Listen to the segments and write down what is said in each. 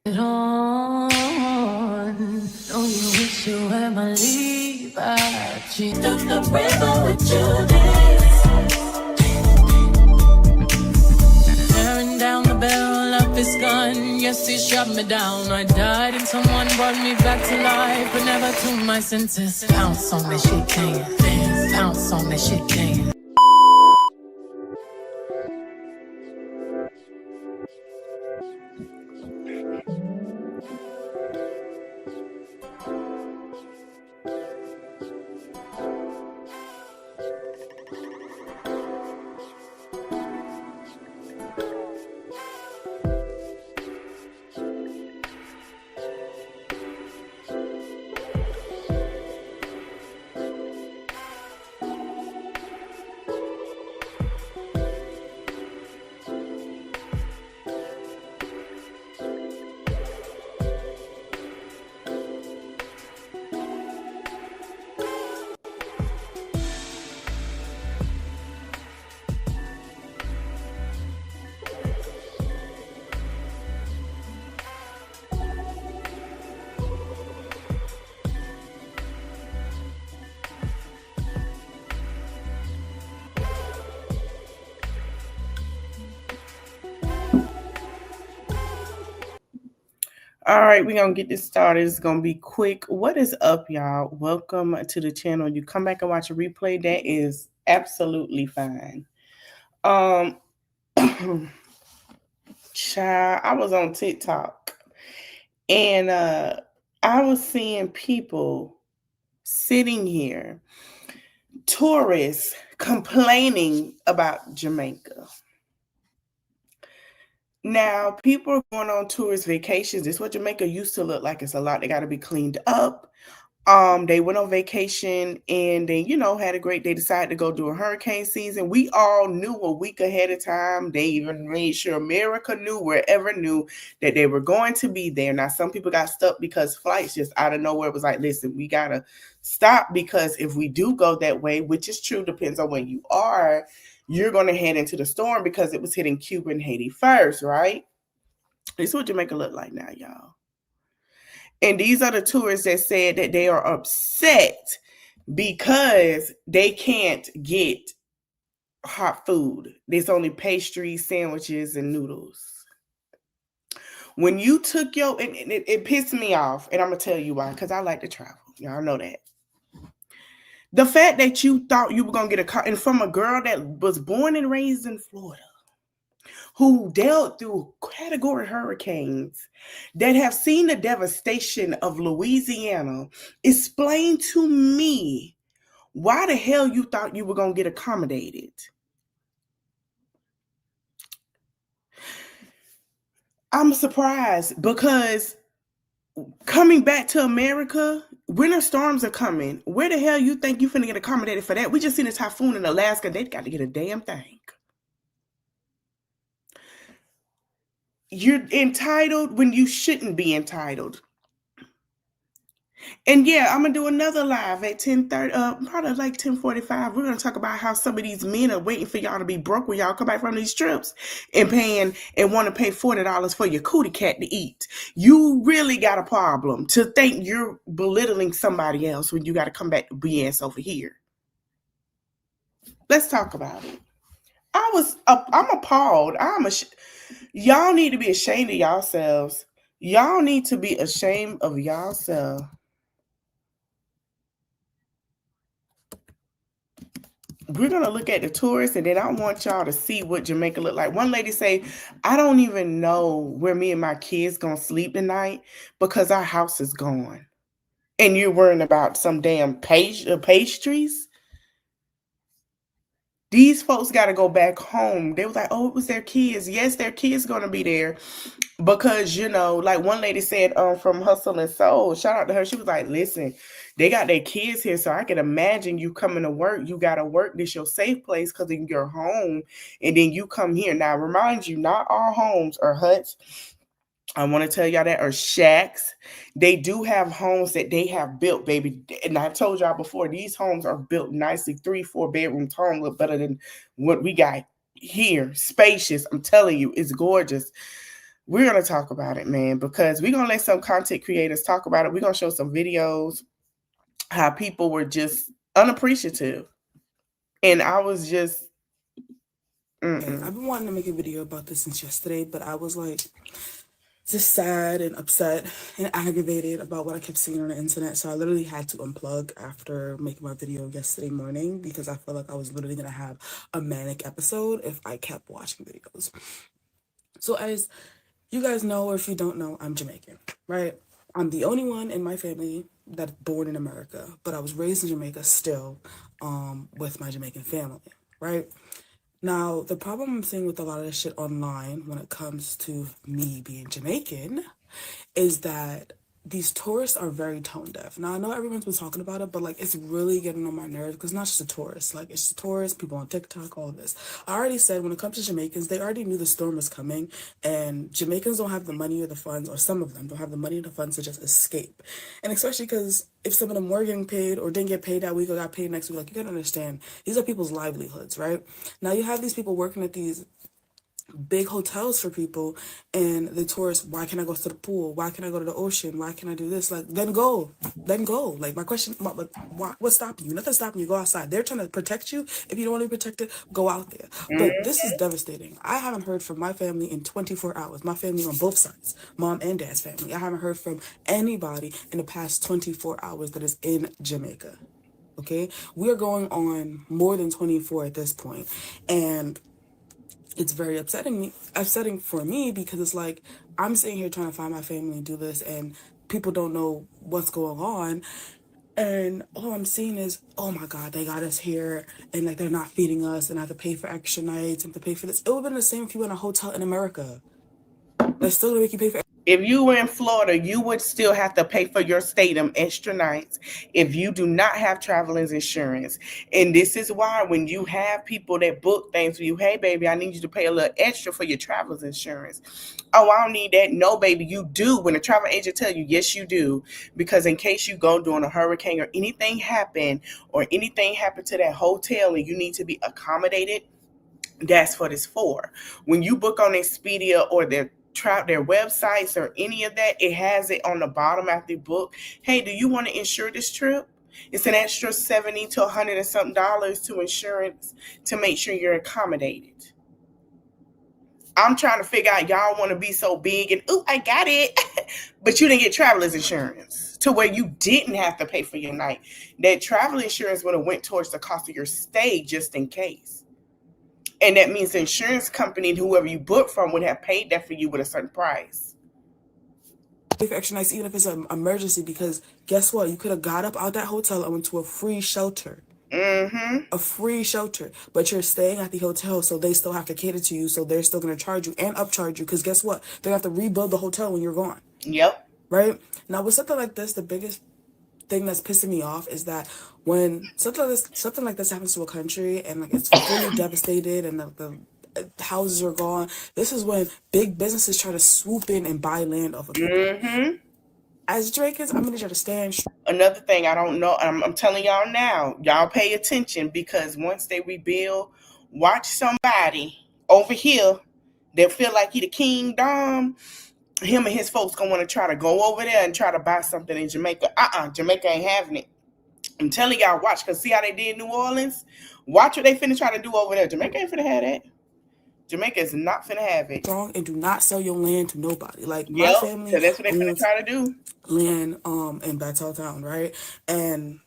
it on. Know you wish you were my leave. I cheat up the river with you dance. Tearing down the barrel of his gun. Yes, he shot me down. I died and someone brought me back to life, but never to my senses. Bounce on that shit, can you dance? Bounce on that shit, can you? All right, we're gonna get this started. It's gonna be quick. What is up, y'all? Welcome to the channel. You come back and watch a replay, that is absolutely fine. Child, I was on TikTok and I was seeing people sitting here, tourists complaining about Jamaica. Now, people are going on tourist vacations. This is what Jamaica used to look like. It's a lot. They got to be cleaned up. They went on vacation and they, had a great, they decided to go do a hurricane season. We all knew a week ahead of time. They even made sure America knew, wherever knew that they were going to be there. Now, some people got stuck because flights just out of nowhere was like, listen, we got to stop because if we do go that way, which is true, depends on where you are, you're going to head into the storm because it was hitting Cuba and Haiti first, right? This is what Jamaica look like now, y'all. And these are the tourists that said that they are upset because they can't get hot food. There's only pastries, sandwiches, and noodles. When you took and it pissed me off, and I'm going to tell you why, because I like to travel. Y'all know that. The fact that you thought you were going to get a car, and from a girl that was born and raised in Florida, who dealt through category hurricanes, that have seen the devastation of Louisiana, explain to me why the hell you thought you were going to get accommodated. I'm surprised because coming back to America, winter storms are coming. Where the hell you think you finna get accommodated for that? We just seen a typhoon in Alaska. They got to get a damn thing. You're entitled when you shouldn't be entitled. And yeah, I'm gonna do another live at 10:30, probably like 10:45. We're gonna talk about how some of these men are waiting for y'all to be broke when y'all come back from these trips and want to pay $40 for your cootie cat to eat. You really got a problem to think you're belittling somebody else when you got to come back to BS over here. Let's talk about it. I'm appalled. Y'all need to be ashamed of yourselves. Y'all need to be ashamed of yourself. We're going to look at the tourists, and then I want y'all to see what Jamaica look like. One lady say, I don't even know where me and my kids going to sleep tonight because our house is gone. And you're worrying about some damn pastries? These folks got to go back home. They was like, oh, it was their kids. Yes, their kids going to be there because, like one lady said from Hustle and Soul, shout out to her. She was like, listen, they got their kids here, so I can imagine you coming to work. You got to work. This your safe place because in your home, and then you come here. Now, remind you, not all homes are huts. I want to tell y'all that are shacks. They do have homes that they have built, baby. And I've told y'all before, these homes are built nicely. 3-4 bedrooms home look better than what we got here. Spacious. I'm telling you, it's gorgeous. We're gonna talk about it, man, because we're gonna let some content creators talk about it. We're gonna show some videos how people were just unappreciative. And I was just Okay, mm-mm. I've been wanting to make a video about this since yesterday, but I was like just sad and upset and aggravated about what I kept seeing on the internet. So I literally had to unplug after making my video yesterday morning because I felt like I was literally gonna have a manic episode if I kept watching videos. So as you guys know, or if you don't know, I'm Jamaican, right? I'm the only one in my family that's born in America, but I was raised in Jamaica still, with my Jamaican family, right? Now, the problem I'm seeing with a lot of this shit online when it comes to me being Jamaican is that these tourists are very tone deaf. Now, I know everyone's been talking about it, but like it's really getting on my nerves because not just the tourists, like it's the tourists, people on TikTok, all of this. I already said when it comes to Jamaicans, they already knew the storm was coming, and Jamaicans don't have the money or the funds, or some of them don't have the money or the funds to just escape. And especially because if some of them were getting paid or didn't get paid that week or got paid next week, like you gotta understand, these are people's livelihoods, right? Now you have these people working at these big hotels for people, and the tourists, why can't I go to the pool, why can't I go to the ocean, why can't I do this, like then go, like my question, what's stopping you? Nothing's stopping you. Go outside. They're trying to protect you. If you don't want to be protected, go out there. But this is devastating. I haven't heard from my family in 24 hours. My family on both sides, mom and dad's family. I haven't heard from anybody in the past 24 hours that is in Jamaica. Okay, we are going on more than 24 at this point, and it's very upsetting for me because it's like I'm sitting here trying to find my family and do this, and people don't know what's going on, and all I'm seeing is, oh my god, they got us here, and like they're not feeding us, and I have to pay for extra nights and to pay for this. It would have been the same if you were in a hotel in America. They're still gonna make you pay for. If you were in Florida, you would still have to pay for your stay them extra nights if you do not have traveler's insurance. And this is why when you have people that book things for you, hey baby, I need you to pay a little extra for your traveler's insurance. Oh, I don't need that. No, baby, you do. When a travel agent tell you, yes, you do, because in case you go during a hurricane or anything happen to that hotel and you need to be accommodated, that's what it's for. When you book on Expedia or their websites or any of that, it has it on the bottom after you book. Hey, do you want to insure this trip? It's an extra 70 to 100 and something dollars to insurance to make sure you're accommodated. I'm trying to figure out y'all want to be so big and ooh, I got it, but you didn't get traveler's insurance to where you didn't have to pay for your night. That travel insurance would have went towards the cost of your stay just in case. And that means the insurance company and whoever you book from would have paid that for you with a certain price. Extra nights, even if it's an emergency, because guess what? You could have got up out that hotel and went to a free shelter. Mm-hmm. A free shelter, but you're staying at the hotel, so they still have to cater to you, so they're still going to charge you and upcharge you, because guess what? They have to rebuild the hotel when you're gone. Yep. Right? Now, with something like this, the biggest thing that's pissing me off is that when something like this happens to a country and like it's fully devastated and the houses are gone, this is when big businesses try to swoop in and buy land off of people. Mm-hmm. As Jamaicans, I'm gonna try to stand. Another thing I don't know, I'm telling y'all now, y'all pay attention because once they rebuild, watch somebody over here that feel like he the kingdom. Him and his folks gonna want to try to go over there and try to buy something in Jamaica. Jamaica ain't having it. I'm telling y'all, watch, cause see how they did New Orleans. Watch what they finna try to do over there. Jamaica ain't finna have that. Jamaica is not finna have it. Strong and do not sell your land to nobody. Like my Yep, family cause that's what they finna owns try to do. land in Bethel Town, right? And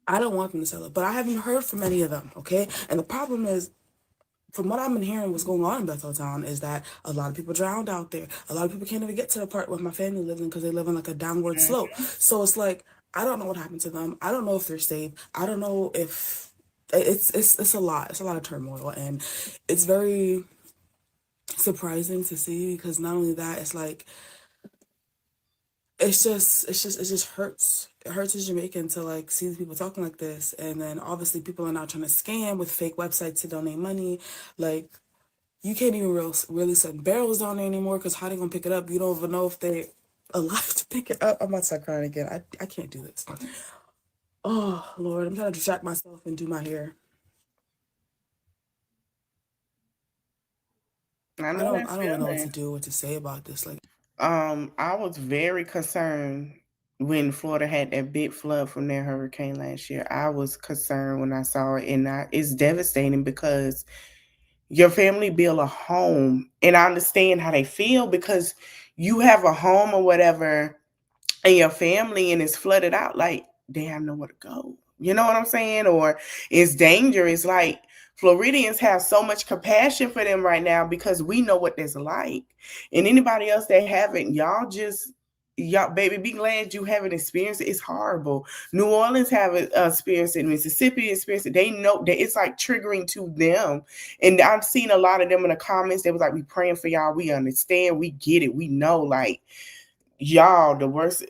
I don't want them to sell it, but I haven't heard from any of them, okay? And the problem is, from what I've been hearing, what's going on in Bethel Town is that a lot of people drowned out there. A lot of people can't even get to the part where my family lives in because they live on like a downward slope. So it's like I don't know what happened to them. I don't know if they're safe. I don't know if it's a lot. It's a lot of turmoil, and it's very surprising to see because not only that, it's like it just hurts. It hurts as Jamaican to like see people talking like this, and then obviously people are now trying to scam with fake websites to donate money. Like you can't even really send barrels down there anymore because how they gonna pick it up? You don't even know if they alive to pick it up. I'm about to start crying again. I can't do this. Oh Lord, I'm trying to distract myself and do my hair. I I know don't that I don't even know what to feeling. do, what to say about this. Like, I was very concerned when Florida had that big flood from their hurricane last year. I was concerned when I saw it, and it's devastating because your family built a home, and I understand how they feel because you have a home or whatever, and your family and it's flooded out, like they have nowhere to go. You know what I'm saying? Or it's dangerous. Like Floridians have so much compassion for them right now because we know what this like. And anybody else that haven't, y'all baby, be glad you haven't experienced it. It's horrible. New Orleans haven't experienced it. Mississippi experienced it. They know that it's like triggering to them. And I've seen a lot of them in the comments. They was like, we praying for y'all. We understand. We get it. We know. Like, y'all, the worst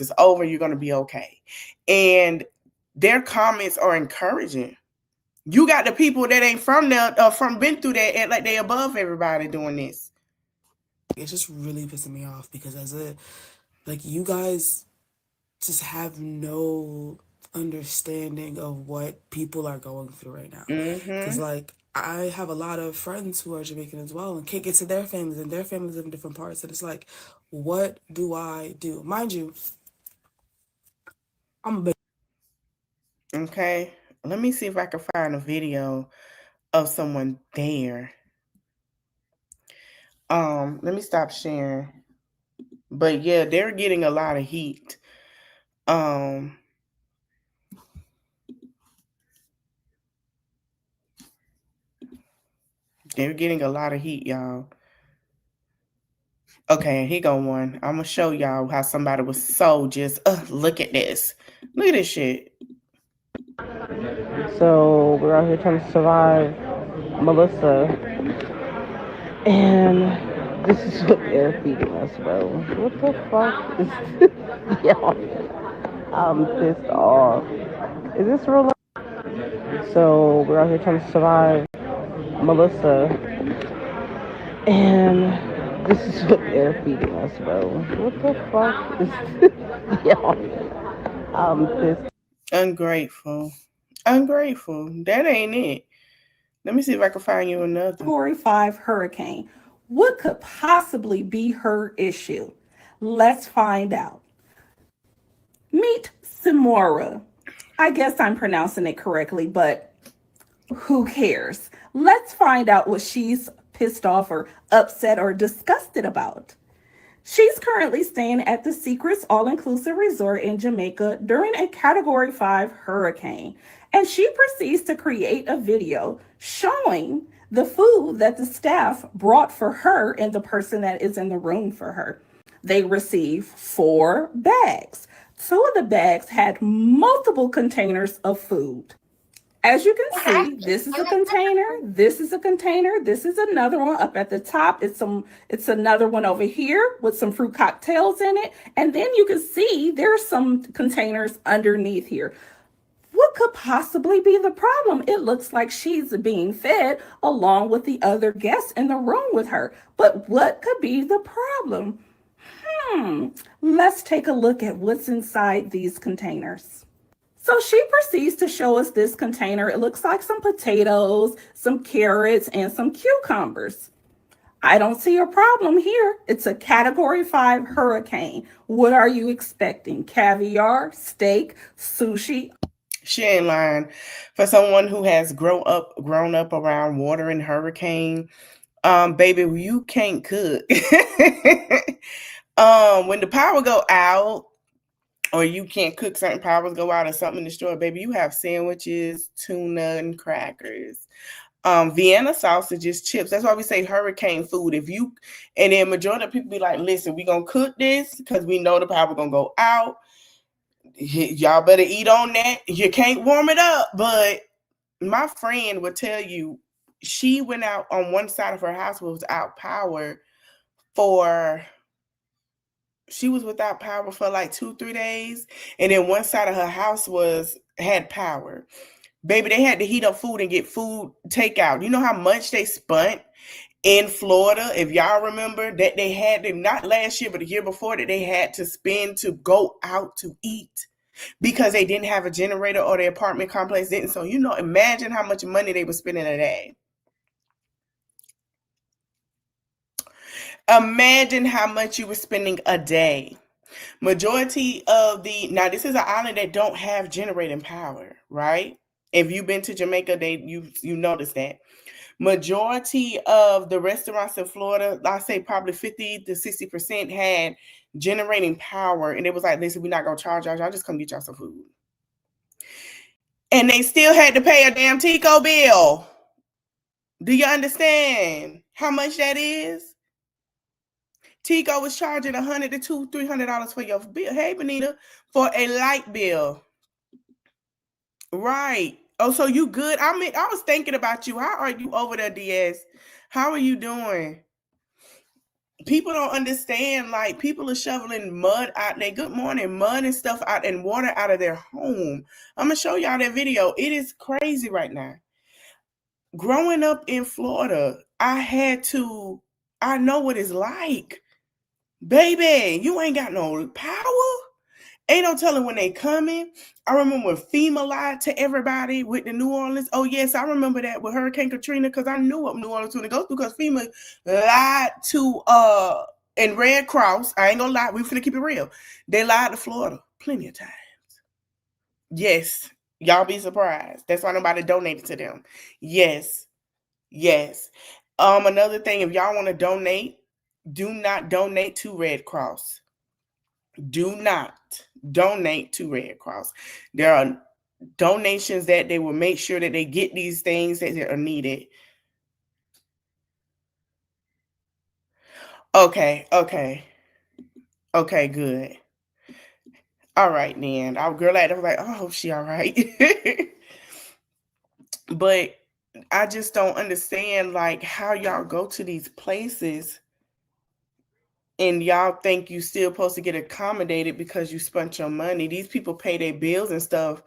is over. You're gonna be okay. And their comments are encouraging. You got the people that ain't from there, from been through that, and like they above everybody doing this. it's just really pissing me off because you guys just have no understanding of what people are going through right now. Because, Mm-hmm. like, I have a lot of friends who are Jamaican as well and can't get to their families, and their families live in different parts. And it's like, what do I do? Mind you, I'm a big. Okay. Let me see if I can find a video of someone there. Let me stop sharing. But yeah, they're getting a lot of heat. Um, they're getting a lot of heat, y'all. Okay, here go one. I'm gonna show y'all how somebody was so just look at this. Look at this shit. So we're out here trying to survive Melissa, and this is what they're feeding us, bro. What the fuck is this? Yo, I'm pissed off. Is this real life? So we're out here trying to survive Melissa, and this is what they're feeding us, bro. What the fuck is this? Yo, I'm pissed. Ungrateful. Ungrateful. That ain't it. Let me see if I can find you another. Category 5 hurricane. What could possibly be her issue? Let's find out. Meet Simora. I guess I'm pronouncing it correctly, but who cares? Let's find out what she's pissed off or upset or disgusted about. She's currently staying at the Secrets All Inclusive Resort in Jamaica during a Category 5 hurricane, and she proceeds to create a video showing the food that the staff brought for her and the person that is in the room for her. They received 4 bags. 2 of the bags had multiple containers of food. As you can see, this is a container, this is a container, this is another one up at the top. It's another one over here with some fruit cocktails in it. And then you can see there's some containers underneath here. What could possibly be the problem? It looks like she's being fed along with the other guests in the room with her. But what could be the problem? Let's take a look at what's inside these containers. So she proceeds to show us this container. It looks like some potatoes, some carrots, and some cucumbers. I don't see a problem here. It's a Category 5 hurricane. What are you expecting? Caviar, steak, sushi? She ain't lying. For someone who has grown up around water and hurricane, baby, you can't cook. When the power go out, or you can't cook, certain powers go out or something in the store, baby, you have sandwiches, tuna, and crackers. Vienna sausages, chips. That's why we say hurricane food. And then majority of people be like, listen, we gonna cook this because we know the power gonna go out. Y'all better eat on that. You can't warm it up. But my friend would tell you, she went out on one side of her house without power she was without power for like 2-3 days, and then one side of her house had power. Baby, they had to heat up food and get food takeout. You know how much they spent in Florida? If y'all remember that they had to, not last year, but the year before, that they had to spend to go out to eat because they didn't have a generator or the apartment complex didn't. So, imagine how much money they were spending a day. Imagine how much you were spending a day. Majority of now this is an island that don't have generating power, right? If you've been to Jamaica, you notice that. Majority of the restaurants in Florida, I say probably 50 to 60% had generating power. And it was like, listen, we're not gonna charge y'all just come get y'all some food. And they still had to pay a damn Tico bill. Do you understand how much that is? Tico was charging $100 to $300 for your bill. Hey, Benita, for a light bill. Right. Oh, so you good? I mean, I was thinking about you. How are you over there, DS? How are you doing? People don't understand. Like, people are shoveling mud out there. Good morning, mud and stuff out and water out of their home. I'm gonna show y'all that video. It is crazy right now. Growing up in Florida, I know what it's like. Baby, you ain't got no power. Ain't no telling when they coming. I remember when FEMA lied to everybody with the New Orleans. Oh, yes, I remember that with Hurricane Katrina because I knew what New Orleans was going to go through because FEMA lied to and Red Cross. I ain't gonna lie, we finna keep it real. They lied to Florida plenty of times. Yes, y'all be surprised. That's why nobody donated to them. Yes. Another thing, if y'all want to donate, do not donate to Red Cross. Do not donate to Red Cross. There are donations that they will make sure that they get these things that are needed. Okay, good. All right, then. Our girl I was like, oh, I hope she all right. But I just don't understand, like, how y'all go to these places and y'all think you still supposed to get accommodated because you spent your money. These people pay their bills and stuff.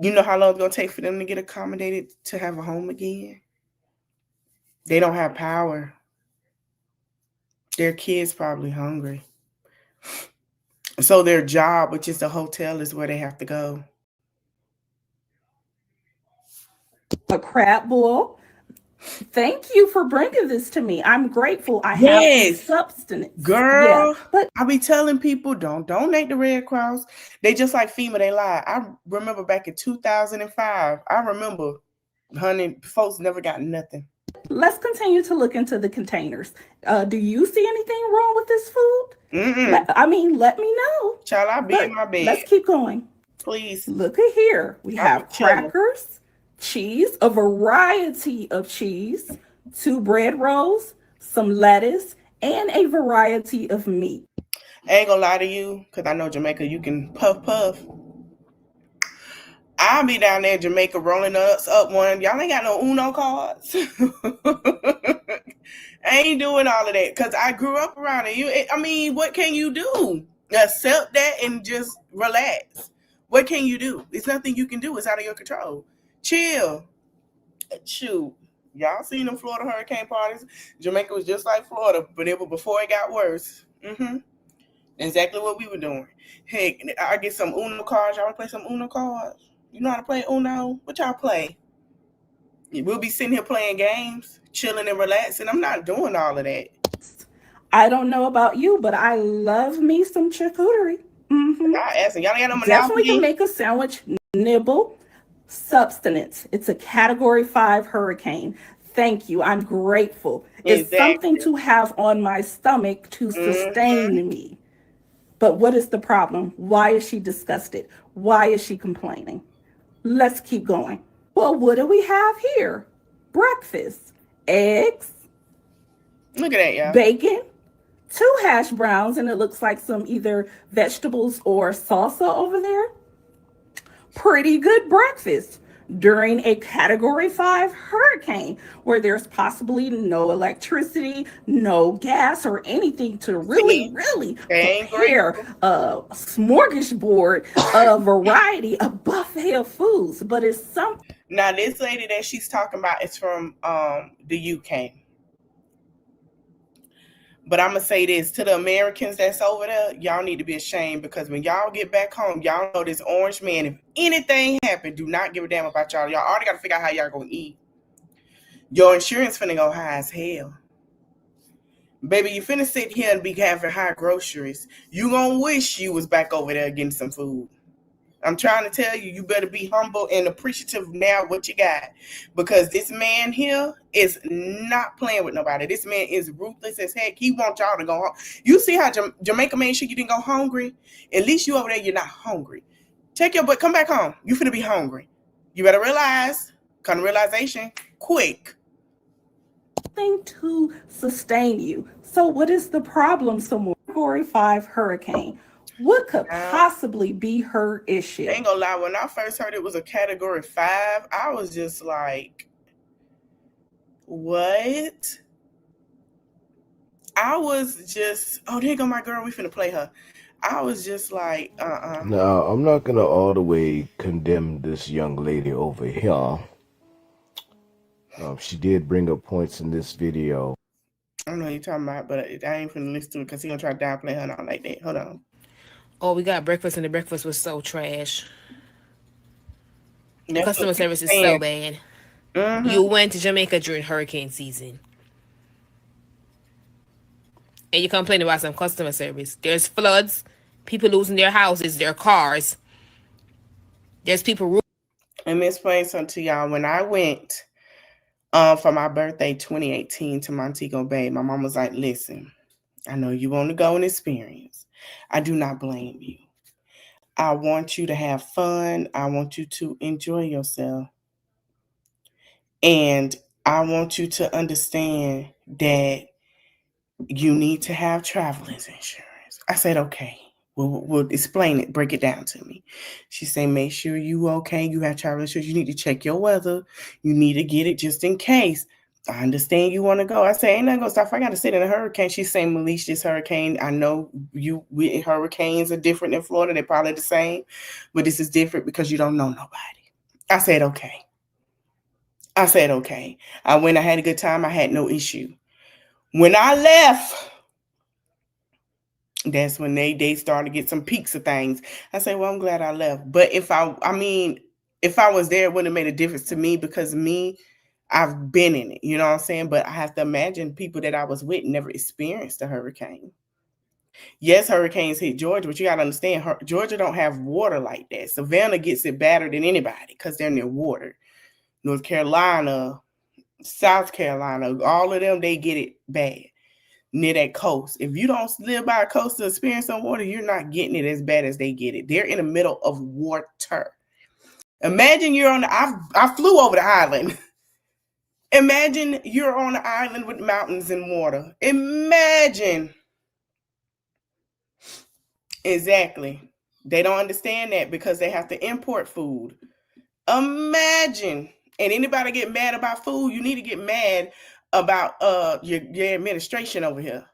You know how long it's going to take for them to get accommodated to have a home again? They don't have power. Their kids probably hungry. So their job, which is the hotel, is where they have to go. A crab boil. Thank you for bringing this to me. I'm grateful I have Yes. substance. Girl, Yeah, but I be telling people, don't donate to Red Cross. They just like FEMA, they lie. I remember back in 2005, I remember, honey, folks never got nothing. let's continue to look into the containers. Do you see anything wrong with this food? Let me know. Child, I be in my bed. Let's keep going. Please. Look at here. We have chilling. crackers, cheese, a variety of cheese, 2 bread rolls, some lettuce, and a variety of meat. I ain't gonna lie to you, because I know Jamaica, you can puff. I'll be down there in Jamaica rolling us up one. Y'all ain't got no Uno cards. I ain't doing all of that because I grew up around it. What can you do? Accept that and just relax. What can you do? It's nothing you can do. It's out of your control. Chill. Shoot. Y'all seen them Florida hurricane parties? Jamaica was just like Florida, but it was before it got worse. Exactly what we were doing. Hey, I get some Uno cards. Y'all want to play some Uno cards? You know how to play Uno? What y'all play? We'll be sitting here playing games, chilling and relaxing. I'm not doing all of that. I don't know about you, but I love me some charcuterie. Y'all asking. Y'all ain't got no Monopoly? Definitely can make a sandwich. Nibble. Substance. It's a category 5 hurricane. Thank you. I'm grateful. It's something to have on my stomach to sustain me. But what is the problem? Why is she disgusted? Why is she complaining? Let's keep going. Well, what do we have here? Breakfast. Eggs. Look at that, y'all. Bacon. 2 hash browns, and it looks like some either vegetables or salsa over there. Pretty good breakfast during a category 5 hurricane where there's possibly no electricity, no gas, or anything to really prepare a smorgasbord, a variety, a buffet of foods. But it's something. Now, this lady that she's talking about is from the UK. But I'm going to say this to the Americans that's over there, y'all need to be ashamed because when y'all get back home, y'all know this orange man, if anything happened, do not give a damn about y'all. Y'all already got to figure out how y'all going to eat. Your insurance finna go high as hell. Baby, you finna sit here and be having high groceries. You gonna wish you was back over there getting some food. I'm trying to tell you, you better be humble and appreciative now what you got. Because this man here is not playing with nobody. This man is ruthless as heck. He wants y'all to go home. You see how Jamaica made sure you didn't go hungry? At least you over there, you're not hungry. Take your butt, come back home. You finna be hungry. You better realize, come to realization, quick. To sustain you. So what is the problem? Some Category 5 hurricane. What could possibly be her issue? I ain't gonna lie, when I first heard it was a Category 5, I was just like, what? I was just, oh, there go my girl, we finna play her. I was just like, Now, I'm not gonna all the way condemn this young lady over here. She did bring up points in this video. I don't know what you're talking about, but I ain't finna listen to it because he gonna try to downplay her not like that. Hold on. Oh, we got breakfast and the breakfast was so trash. That's Customer service is so bad. You went to Jamaica during hurricane season. And you complain about some customer service. There's floods, people losing their houses, their cars. There's people. Let me explain something to y'all. When I went for my birthday 2018 to Montego Bay, my mom was like, listen, I know you want to go and experience. I do not blame you. I want you to have fun. I want you to enjoy yourself. And I want you to understand that you need to have traveler's insurance. I said, okay, we'll explain it, break it down to me. She said, make sure you okay, you have traveler's insurance. You need to check your weather. You need to get it just in case. I understand you want to go. I say, ain't nothing gonna stop. I got to sit in a hurricane. She's saying, Malish, this hurricane, I know hurricanes are different in Florida. They're probably the same, but this is different because you don't know nobody. I said, okay. I went, I had a good time. I had no issue. When I left, that's when they started to get some peaks of things. I said, well, I'm glad I left. But if I was there, it wouldn't have made a difference to me because I've been in it, you know what I'm saying? But I have to imagine people that I was with never experienced a hurricane. Yes, hurricanes hit Georgia, but you got to understand, Georgia don't have water like that. Savannah gets it better than anybody because they're near water. North Carolina, South Carolina, all of them, they get it bad near that coast. If you don't live by a coast to experience some water, you're not getting it as bad as they get it. They're in the middle of water. Imagine you're on I flew over the island. Imagine you're on an island with mountains and water. Imagine. Exactly. They don't understand that because they have to import food. Imagine. And anybody get mad about food, you need to get mad about your administration over here.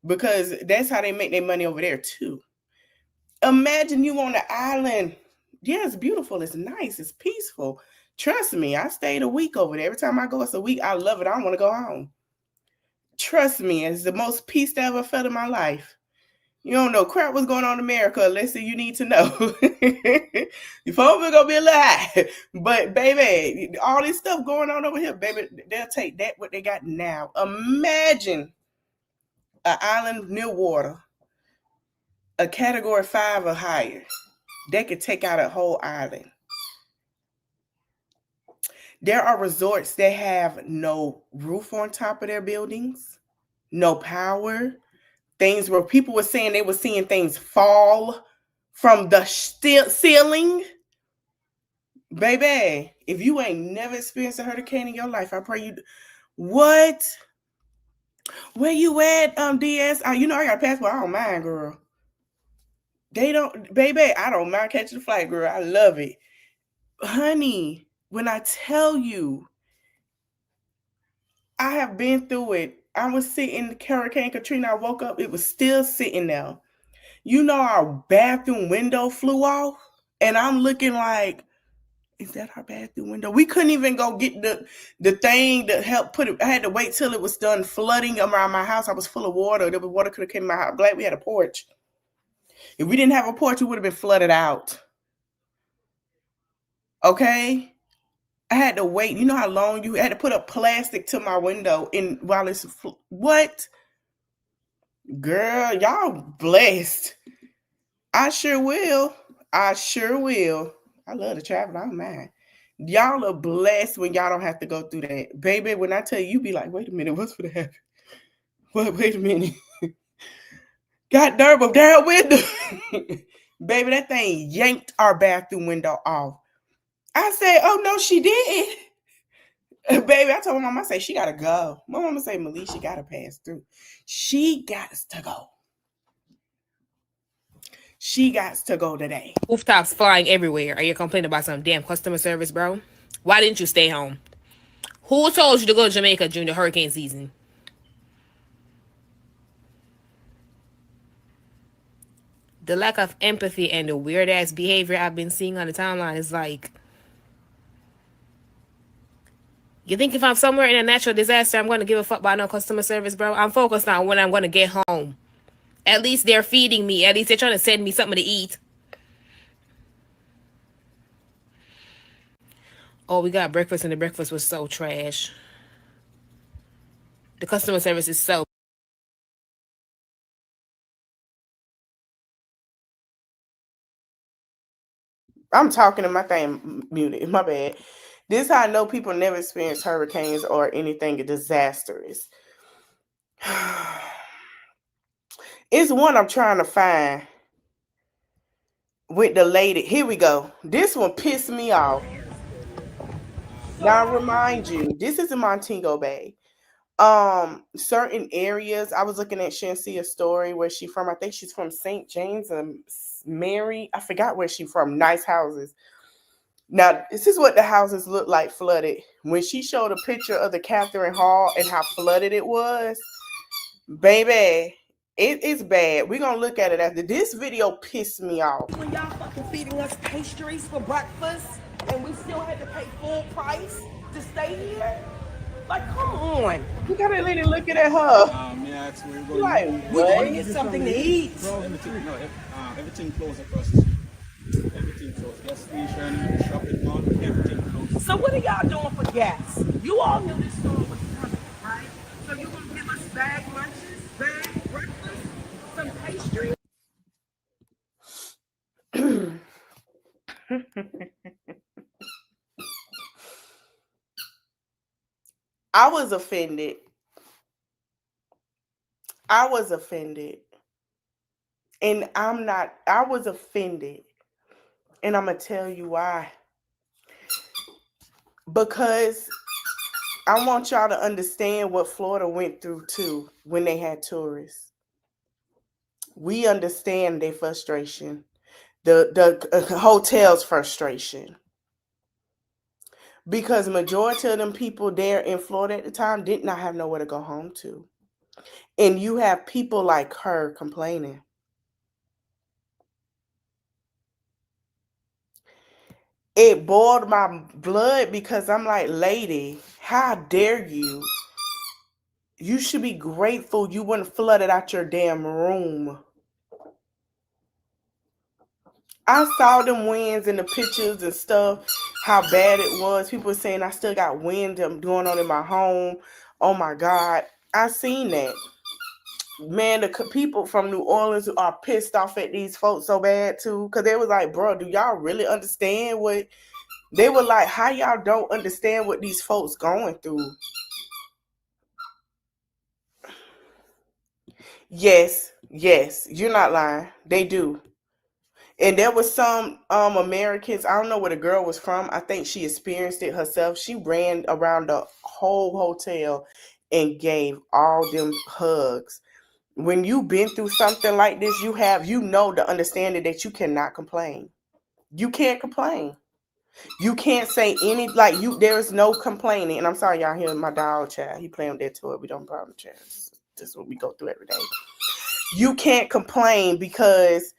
Because that's how they make their money over there too. Imagine you on the island. Yeah, it's beautiful. It's nice. It's peaceful. Trust me, I stayed a week over there. Every time I go, it's a week. I love it. I want to go home. Trust me, it's the most peace I ever felt in my life. You don't know crap what's going on in America unless you need to know. Your phone bill gonna be a lie. But baby, all this stuff going on over here, baby, they'll take that what they got now. Imagine an island near water, a category 5 or higher. They could take out a whole island. There are resorts that have no roof on top of their buildings, no power. Things where people were saying they were seeing things fall from the ceiling. Baby, if you ain't never experienced a hurricane in your life, I pray you. What? Where you at, DS? You know I got a passport. I don't mind, girl. They don't, baby, I don't mind catching the flight, girl. I love it. Honey, when I tell you, I have been through it. I was sitting Hurricane Katrina. I woke up, it was still sitting there. You know, our bathroom window flew off, and I'm looking like, is that our bathroom window? We couldn't even go get the thing that helped put it. I had to wait till it was done flooding around my house. I was full of water. There was water could have came in my house. I'm glad we had a porch. If we didn't have a porch, we would have been flooded out. Okay? I had to wait. You know how long you had to put up plastic to my window while it's what? Girl, y'all blessed. I sure will. I sure will. I love to travel. I don't mind. Y'all are blessed when y'all don't have to go through that. Baby, when I tell you, you be like, wait a minute, what's gonna happen? Wait a minute. God darn, I'm down window. Baby, that thing yanked our bathroom window off. I said, oh no, she did. Baby, I told my mama, I say she gotta go. My mama say, Melisha gotta pass through. She got to go. She got to go today. Rooftops flying everywhere. Are you complaining about some damn customer service, bro? Why didn't you stay home? Who told you to go to Jamaica during the hurricane season? The lack of empathy and the weird ass behavior I've been seeing on the timeline is like, you think if I'm somewhere in a natural disaster, I'm going to give a fuck about no customer service, bro? I'm focused on when I'm going to get home. At least they're feeding me. At least they're trying to send me something to eat. Oh, we got breakfast and the breakfast was so trash. The customer service is so. I'm talking to my thing muted. My bad. This is how I know people never experience hurricanes or anything disastrous. It's one I'm trying to find with the lady. Here we go. This one pissed me off. Now, I remind you, this is in Montego Bay. Certain areas, I was looking at Shansia's story where she from. I think she's from St. James and Mary. I forgot where she from. Nice houses. Now, this is what the houses look like flooded. When she showed a picture of the Catherine Hall and how flooded it was, baby, it's bad. We're going to look at it after. This video pissed me off. When y'all fucking feeding us pastries for breakfast and we still had to pay full price to stay here? Like, come on. You got a lady looking at her. Like, We want to get something to eat. Everything closed across the street. Everything closed. Gas station, shopping mall, everything closed. So what are y'all doing for gas? You all knew this storm was coming, right? So you gonna give us bag lunches, bag breakfast, some pastry? I was offended. I was offended. And I was offended. And I'm going to tell you why. Because I want y'all to understand what Florida went through too when they had tourists. We understand their frustration, the hotel's frustration. Because majority of them people there in Florida at the time did not have nowhere to go home to. And you have people like her complaining. It boiled my blood because I'm like, lady, how dare you? You should be grateful you weren't flooded out your damn room. I saw them winds in the pictures and stuff, how bad it was. People were saying I still got wind going on in my home. Oh my God. I seen that. Man, the people from New Orleans are pissed off at these folks so bad too. Because they was like, bro, do y'all really understand what... They were like, how y'all don't understand what these folks going through? Yes, you're not lying. They do. And there was some Americans, I don't know where the girl was from. I think she experienced it herself. She ran around the whole hotel and gave all them hugs. When you've been through something like this, you know the understanding that you cannot complain. You can't complain. You can't say there is no complaining. And I'm sorry, y'all hear my dog child. He playing with that toy. We don't problem child. This is what we go through every day. You can't complain because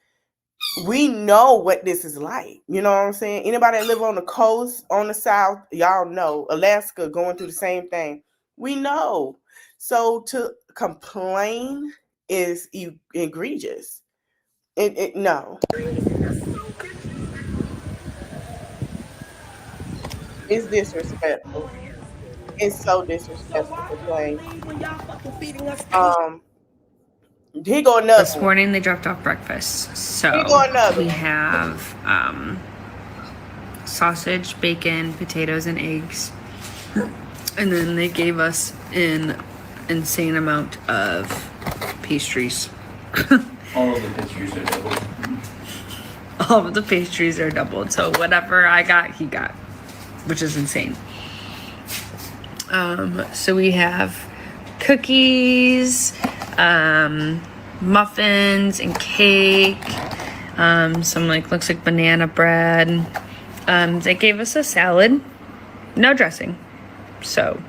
we know what this is like. You know what I'm saying? Anybody that live on the coast, on the south, y'all know. Alaska going through the same thing. We know. So to complain is egregious. No. It's disrespectful. It's so So disrespectful why to do y'all play. leave when y'all fucking feeding us Asian? Um, here go another This one. morning they dropped off breakfast. Here So go another we one. have sausage, bacon, potatoes, and eggs. And then they gave us an insane amount of pastries. All of the pastries are double. All of the pastries are doubled. So whatever I got, he got, which is insane. So we have cookies, muffins, and cake. Some looks like banana bread. They gave us a salad, no dressing. So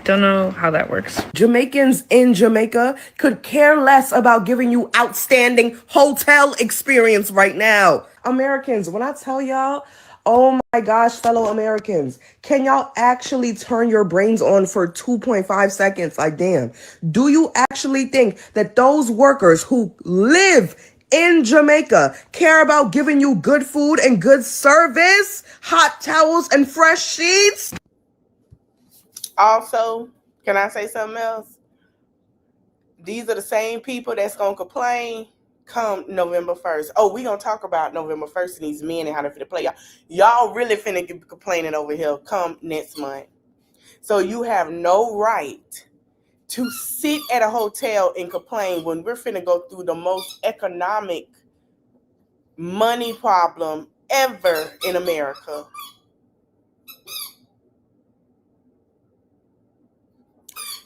don't know how that works. Jamaicans in Jamaica could care less about giving you outstanding hotel experience right now. Americans, when I tell y'all, oh my gosh, fellow Americans, can y'all actually turn your brains on for 2.5 seconds? Like, damn. Do you actually think that those workers who live in Jamaica care about giving you good food and good service, hot towels and fresh sheets? Also, can I say something else? These are the same people that's gonna complain come November 1st. Oh, we gonna talk about November 1st and these men and how they finna play y'all. Y'all really finna get complaining over here come next month. So you have no right to sit at a hotel and complain when we're finna go through the most economic money problem ever in America.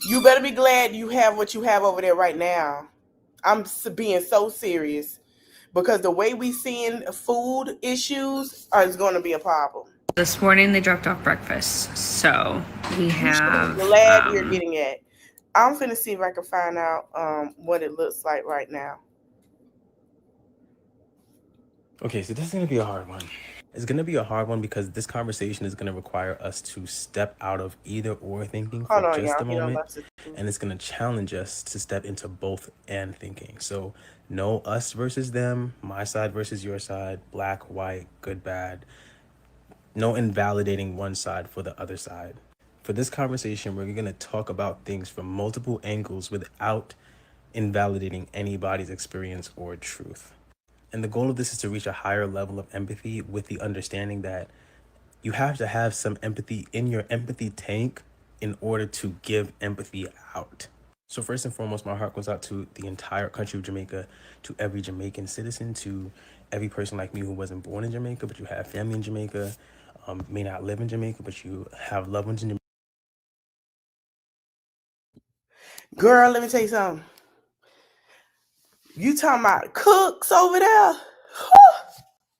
You better be glad you have what you have over there right now. I'm being so serious because the way we seeing food issues is going to be a problem. This morning they dropped off breakfast. So we You should have be glad we're getting it. I'm finna see if I can find out what it looks like right now. Okay, so this is going to be a hard one. It's going to be a hard one because this conversation is going to require us to step out of either or thinking for Hold on, just y'all. a moment. And it's going to challenge us to step into both and thinking. So no us versus them, my side versus your side, black, white, good, bad. No invalidating one side for the other side. For this conversation, we're going to talk about things from multiple angles without invalidating anybody's experience or truth. And the goal of this is to reach a higher level of empathy with the understanding that you have to have some empathy in your empathy tank in order to give empathy out. So first and foremost, my heart goes out to the entire country of Jamaica, to every Jamaican citizen, to every person like me who wasn't born in Jamaica, but you have family in Jamaica, may not live in Jamaica, but you have loved ones in Jamaica. Girl, let me tell you something. You talking about cooks over there?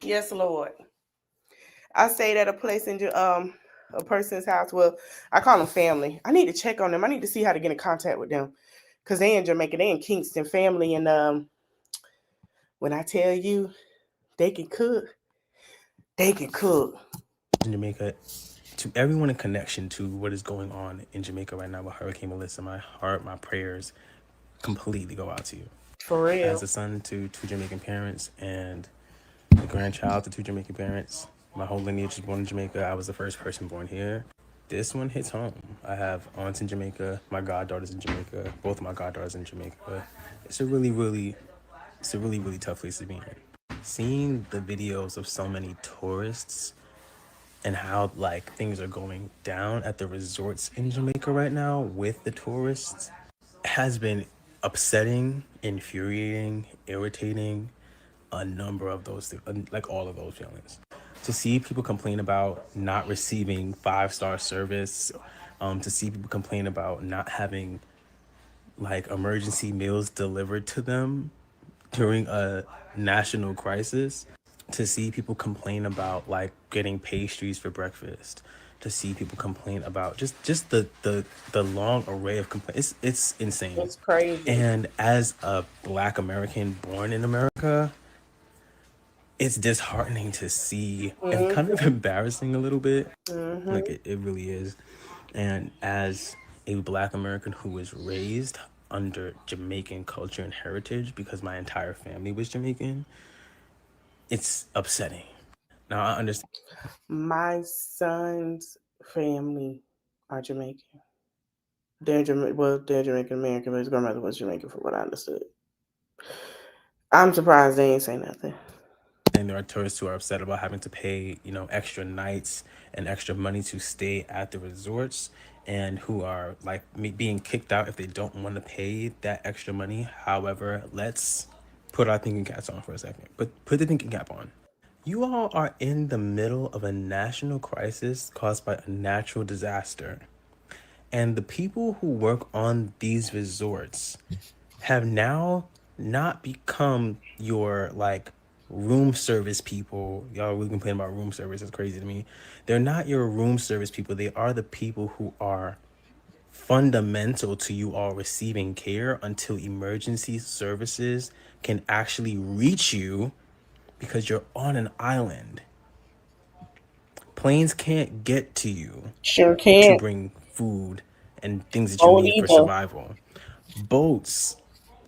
Yes, Lord. I stayed at a place in a person's house. Well, I call them family. I need to check on them. I need to see how to get in contact with them because they in Jamaica. They in Kingston family, and when I tell you they can cook, they can cook. In Jamaica, to everyone in connection to what is going on in Jamaica right now with Hurricane Melissa, my heart, my prayers completely go out to you. For real. As a son to two Jamaican parents and the grandchild to two Jamaican parents, my whole lineage is born in Jamaica. I was the first person born here. This one hits home. I have aunts in Jamaica, my goddaughter's in Jamaica, both of my goddaughters in Jamaica. It's a really, really tough place to be in. Seeing the videos of so many tourists and how things are going down at the resorts in Jamaica right now with the tourists has been upsetting, infuriating, irritating, a number of those things, all of those feelings. To see people complain about not receiving 5-star service, to see people complain about not having emergency meals delivered to them during a national crisis, to see people complain about getting pastries for breakfast, to see people complain about just the long array of complaints. It's insane. It's crazy. And as a Black American born in America, it's disheartening to see and kind of embarrassing a little bit. It really is. And as a Black American who was raised under Jamaican culture and heritage, because my entire family was Jamaican, it's upsetting. Now I understand. My son's family are Jamaican. They're Jamaican American, but his grandmother was Jamaican, from what I understood. I'm surprised they ain't say nothing. And there are tourists who are upset about having to pay, extra nights and extra money to stay at the resorts, and who are like being kicked out if they don't want to pay that extra money. However, let's put our thinking caps on for a second. Put the thinking cap on. You all are in the middle of a national crisis caused by a natural disaster. And the people who work on these resorts have now not become your like room service people. Y'all really complain about room service. It's crazy to me. They're not your room service people. They are the people who are fundamental to you all receiving care until emergency services can actually reach you, because you're on an island. Planes can't get to you Sure to can't. bring food and things that you Won't need for either. survival. Boats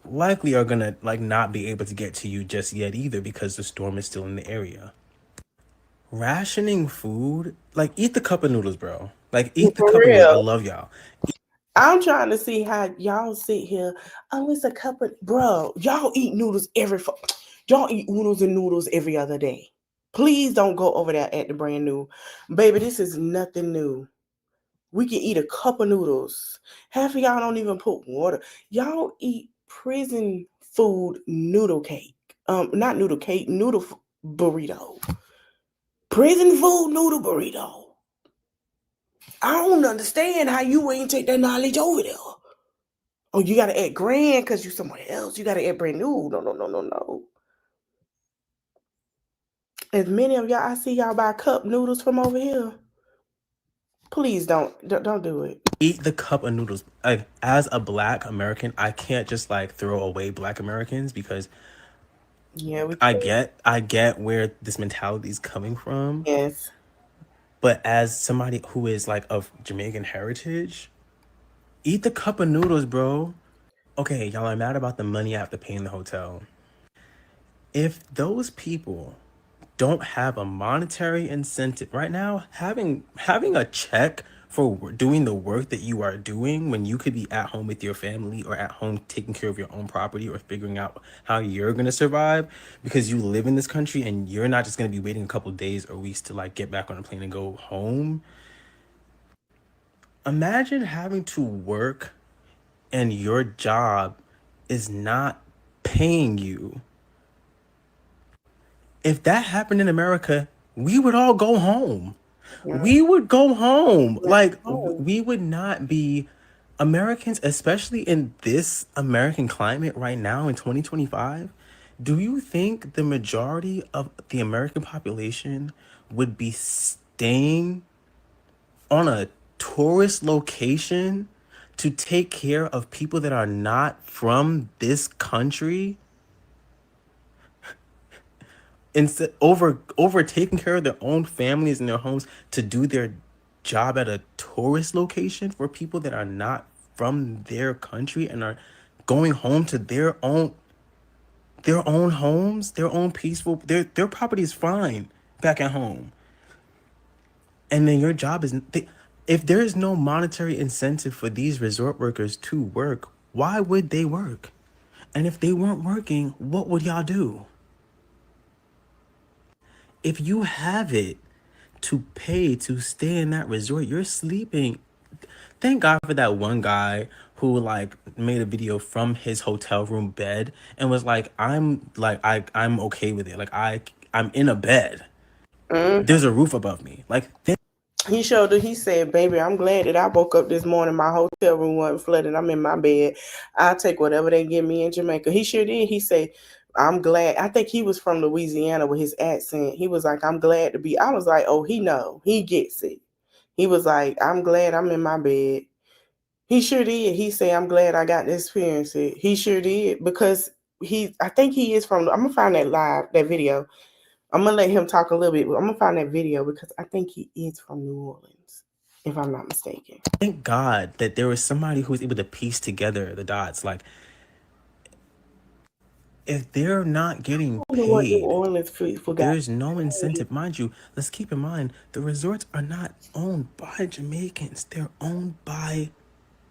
likely are gonna like not be able to get to you just yet either, because the storm is still in the area. Rationing food, like eat the cup of noodles, bro. Like eat the For cup of noodles. I real. love y'all. I'm trying to see how y'all sit here. Oh, it's a cup of bro. Y'all eat noodles y'all eat oodles and noodles every other day. Please don't go over there at the brand new. Baby, this is nothing new. We can eat a cup of noodles. Half of y'all don't even put water. Y'all eat prison food noodle cake. Not noodle cake, burrito. Prison food noodle burrito. I don't understand how you ain't take that knowledge over there. Oh, you gotta add grand because you somewhere else. You gotta add brand new. No. As many of y'all, I see y'all buy cup noodles from over here. Please don't do it. Eat the cup of noodles. Like as a Black American, I can't just like throw away Black Americans, because Yeah, we I can. get where this mentality is coming from. Yes. But as somebody who is like of Jamaican heritage, eat the cup of noodles, bro. Okay, y'all are mad about the money I have to pay in the hotel. If those people don't have a monetary incentive right now, having a check for doing the work that you are doing when you could be at home with your family, or at home taking care of your own property, or figuring out how you're going to survive because you live in this country and you're not just going to be waiting a couple days or weeks to like get back on a plane and go home. Imagine having to work and your job is not paying you. If that happened in America, we would all go home. Yeah. We would go home. Yeah. Like, Oh. we would not be Americans, especially in this American climate right now in 2025. Do you think the majority of the American population would be staying on a tourist location to take care of people that are not from this country, instead over taking care of their own families and their homes to do their job at a tourist location for people that are not from their country and are going home to their own homes, their own peaceful, their property is fine back at home. And then your job is, if there is no monetary incentive for these resort workers to work, why would they work? And if they weren't working, what would y'all do? If you have it to pay to stay in that resort, you're sleeping. Thank God for that one guy who like made a video from his hotel room bed and was like, I'm okay with it. Like I'm in a bed. There's a roof above me. Like He showed it. He said, "Baby, I'm glad that I woke up this morning. My hotel room wasn't flooded. I'm in my bed. I'll take whatever they give me in Jamaica." He sure did. He said, "I'm glad." I think he was from Louisiana with his accent. He was like, "I'm glad to be." I was like, "Oh, he gets it." He was like, "I'm glad I'm in my bed." He sure did. He said, "I'm glad I got to experience it." He sure did, because I think he is from. I'm gonna find that video. I'm gonna let him talk a little bit. I'm gonna find that video because I think he is from New Orleans, if I'm not mistaken. thank God that there was somebody who was able to piece together the dots. Like if they're not getting I wonder what New paid, Orleans forgot. there's no incentive. Mind you, let's keep in mind the resorts are not owned by Jamaicans, they're owned by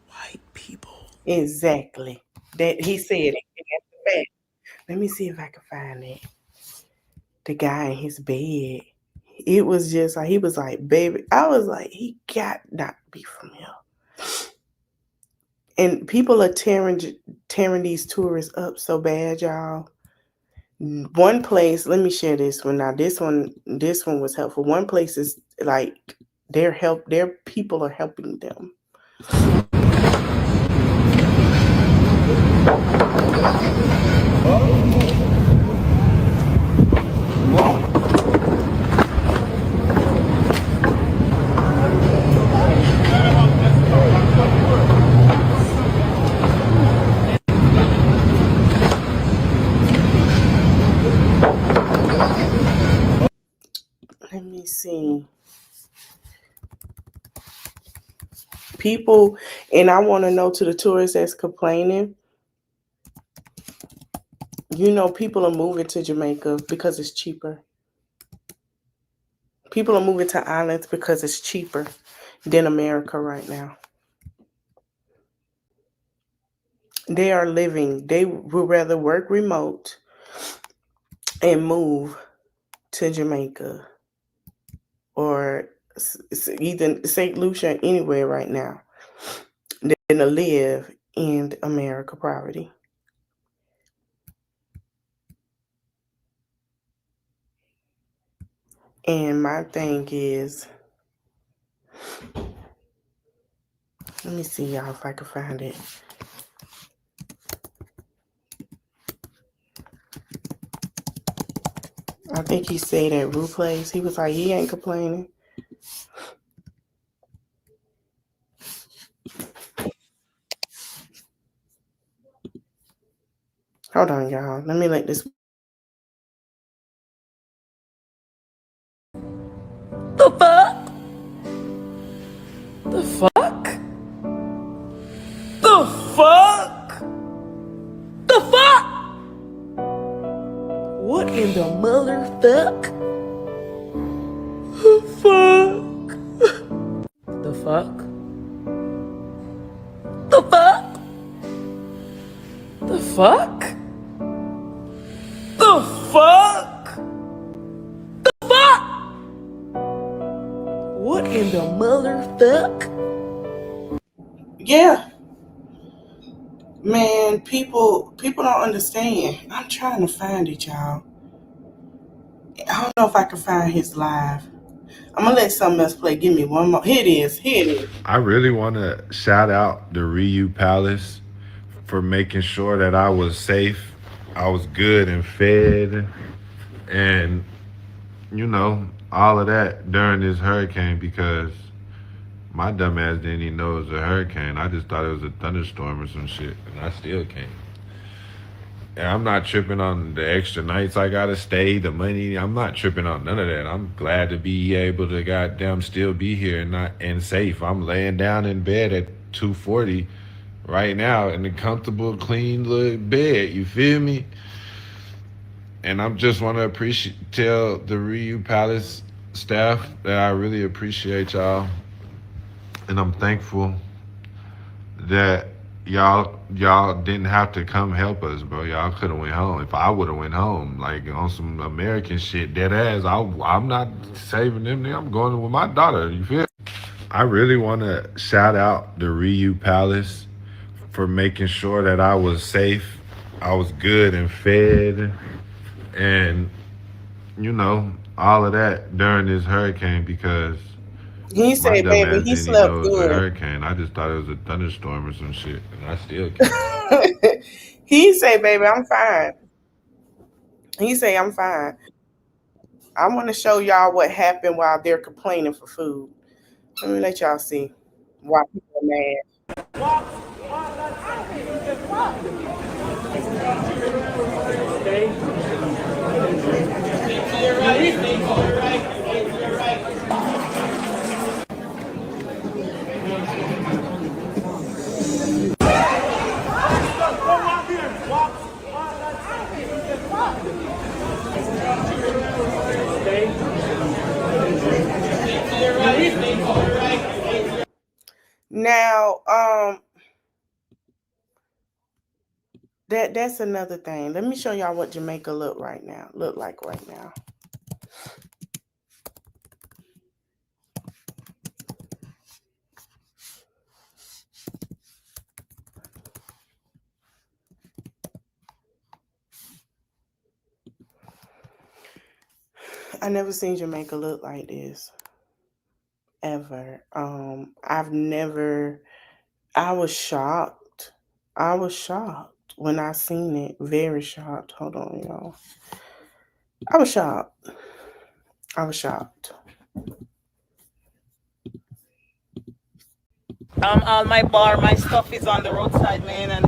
white people. Exactly. That he said it. That's the fact. Let me see if I can find it. The guy in his bed. It was just like he was like, baby. I was like, he got not be from here. And people are tearing these tourists up so bad, y'all. One place, let me share this one. Now, this one was helpful. One place is like their people are helping them. Let me see. People, and I want to know to the tourists that's complaining, people are moving to Jamaica because it's cheaper. People are moving to islands because it's cheaper than America right now. They would rather work remote and move to Jamaica or either St. Lucia or anywhere right now than to live in America property. And my thing is, let me see, y'all, if I can find it. I think he said at Rue Place, he was like, he ain't complaining. Hold on, y'all. Let me let this. The fuck? The fuck? The fuck? The fuck? What in the motherfuck? The fuck? The fuck? The fuck? The fuck? The fuck? The fuck? What in the motherfuck? Yeah. Man, people don't understand. I'm trying to find it, y'all. I don't know if I can find his live. I'm gonna let something else play. Give me one more. Here it is. I really want to shout out the Ryu Palace for making sure that I was safe, I was good and fed, and all of that during this hurricane, because my dumb ass didn't even know it was a hurricane. I just thought it was a thunderstorm or some shit, and I still came. And I'm not tripping on the extra nights I gotta stay, the money. I'm not tripping on none of that. I'm glad to be able to goddamn still be here and safe. I'm laying down in bed at 2:40 right now in a comfortable, clean little bed. You feel me? And I'm just want to tell the Ryu Palace staff that I really appreciate y'all, and I'm thankful that y'all didn't have to come help us, bro. Y'all could have went home. If I would have went home, like on some American shit, dead ass, I'm not saving them. I'm going with my daughter. You feel? I really want to shout out the Ryu Palace for making sure that I was safe, I was good and fed, and all of that during this hurricane, because He my said, dumb baby, ass he didn't even slept know it was a good. hurricane. I just thought it was a thunderstorm or some shit, and I still came. He said, baby, I'm fine. He said, I'm fine. I want to show y'all what happened while they're complaining for food. Let me let y'all see why people are mad. y'all, that's another thing. Let me show y'all what Jamaica look like right now. I never seen Jamaica look like this ever. I was shocked. I was shocked when I seen it. Very shocked. Hold on, y'all. I was shocked. I was shocked. All my bar, my stuff is on the roadside, man, and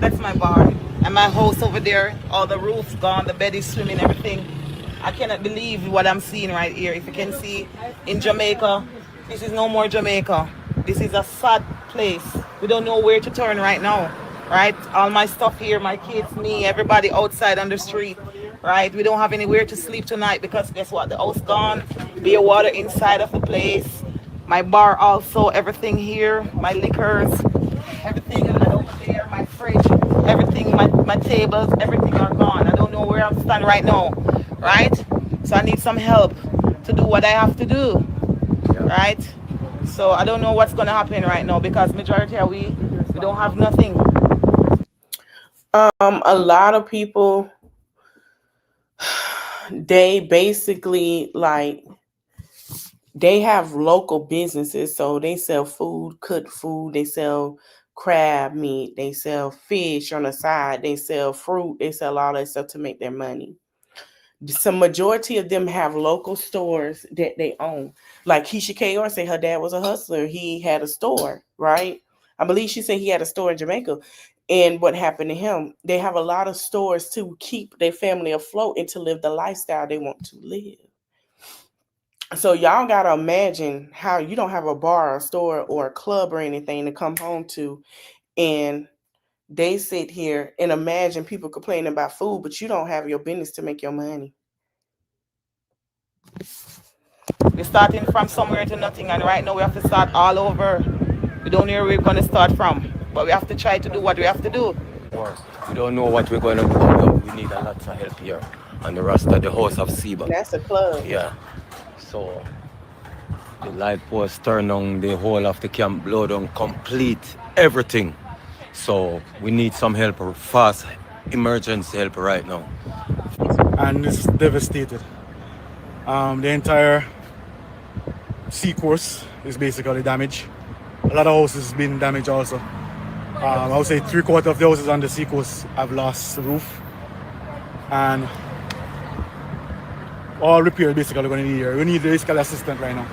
that's my bar. And my house over there, all the roofs gone, the bed is swimming, everything. I cannot believe what I'm seeing right here. If you can see in Jamaica, this is no more Jamaica. This is a sad place. We don't know where to turn right now, right? All my stuff here, my kids, me, everybody outside on the street, right? We don't have anywhere to sleep tonight because guess what? The house gone, bare water inside of the place. My bar also, everything here, my liquors, everything over there, my fridge, everything, my tables, everything are gone. I don't know where I'm standing right now, right? So I need some help to do what I have to do, right? So I don't know what's gonna happen right now because majority of we don't have nothing. A lot of people, they basically they have local businesses, so they sell food, cooked food, they sell crab meat, they sell fish on the side, they sell fruit, they sell all that stuff to make their money. Some majority of them have local stores that they own. Like Keisha Kayor said her dad was a hustler. He had a store, right? I believe she said he had a store in Jamaica. And what happened to him? They have a lot of stores to keep their family afloat and to live the lifestyle they want to live. So y'all gotta imagine how you don't have a bar, or a store, or a club or anything to come home to, and they sit here and imagine people complaining about food, but you don't have your business to make your money. We're starting from somewhere to nothing, and right now we have to start all over. We don't know where we're gonna start from, but we have to try to do what we have to do. We don't know what we're going to do, but we need a lot of help here on the rest of the house of Seba. That's a club. Yeah. So the light post turn on, the whole of the camp blow down, complete everything. So we need some help, fast emergency help right now. And it's devastated. The entire sea course is basically damaged. A lot of houses have been damaged also. I would say 3/4 of the houses on the sea coast have lost the roof. And all repairs basically are going to need here. We need basically assistance right now.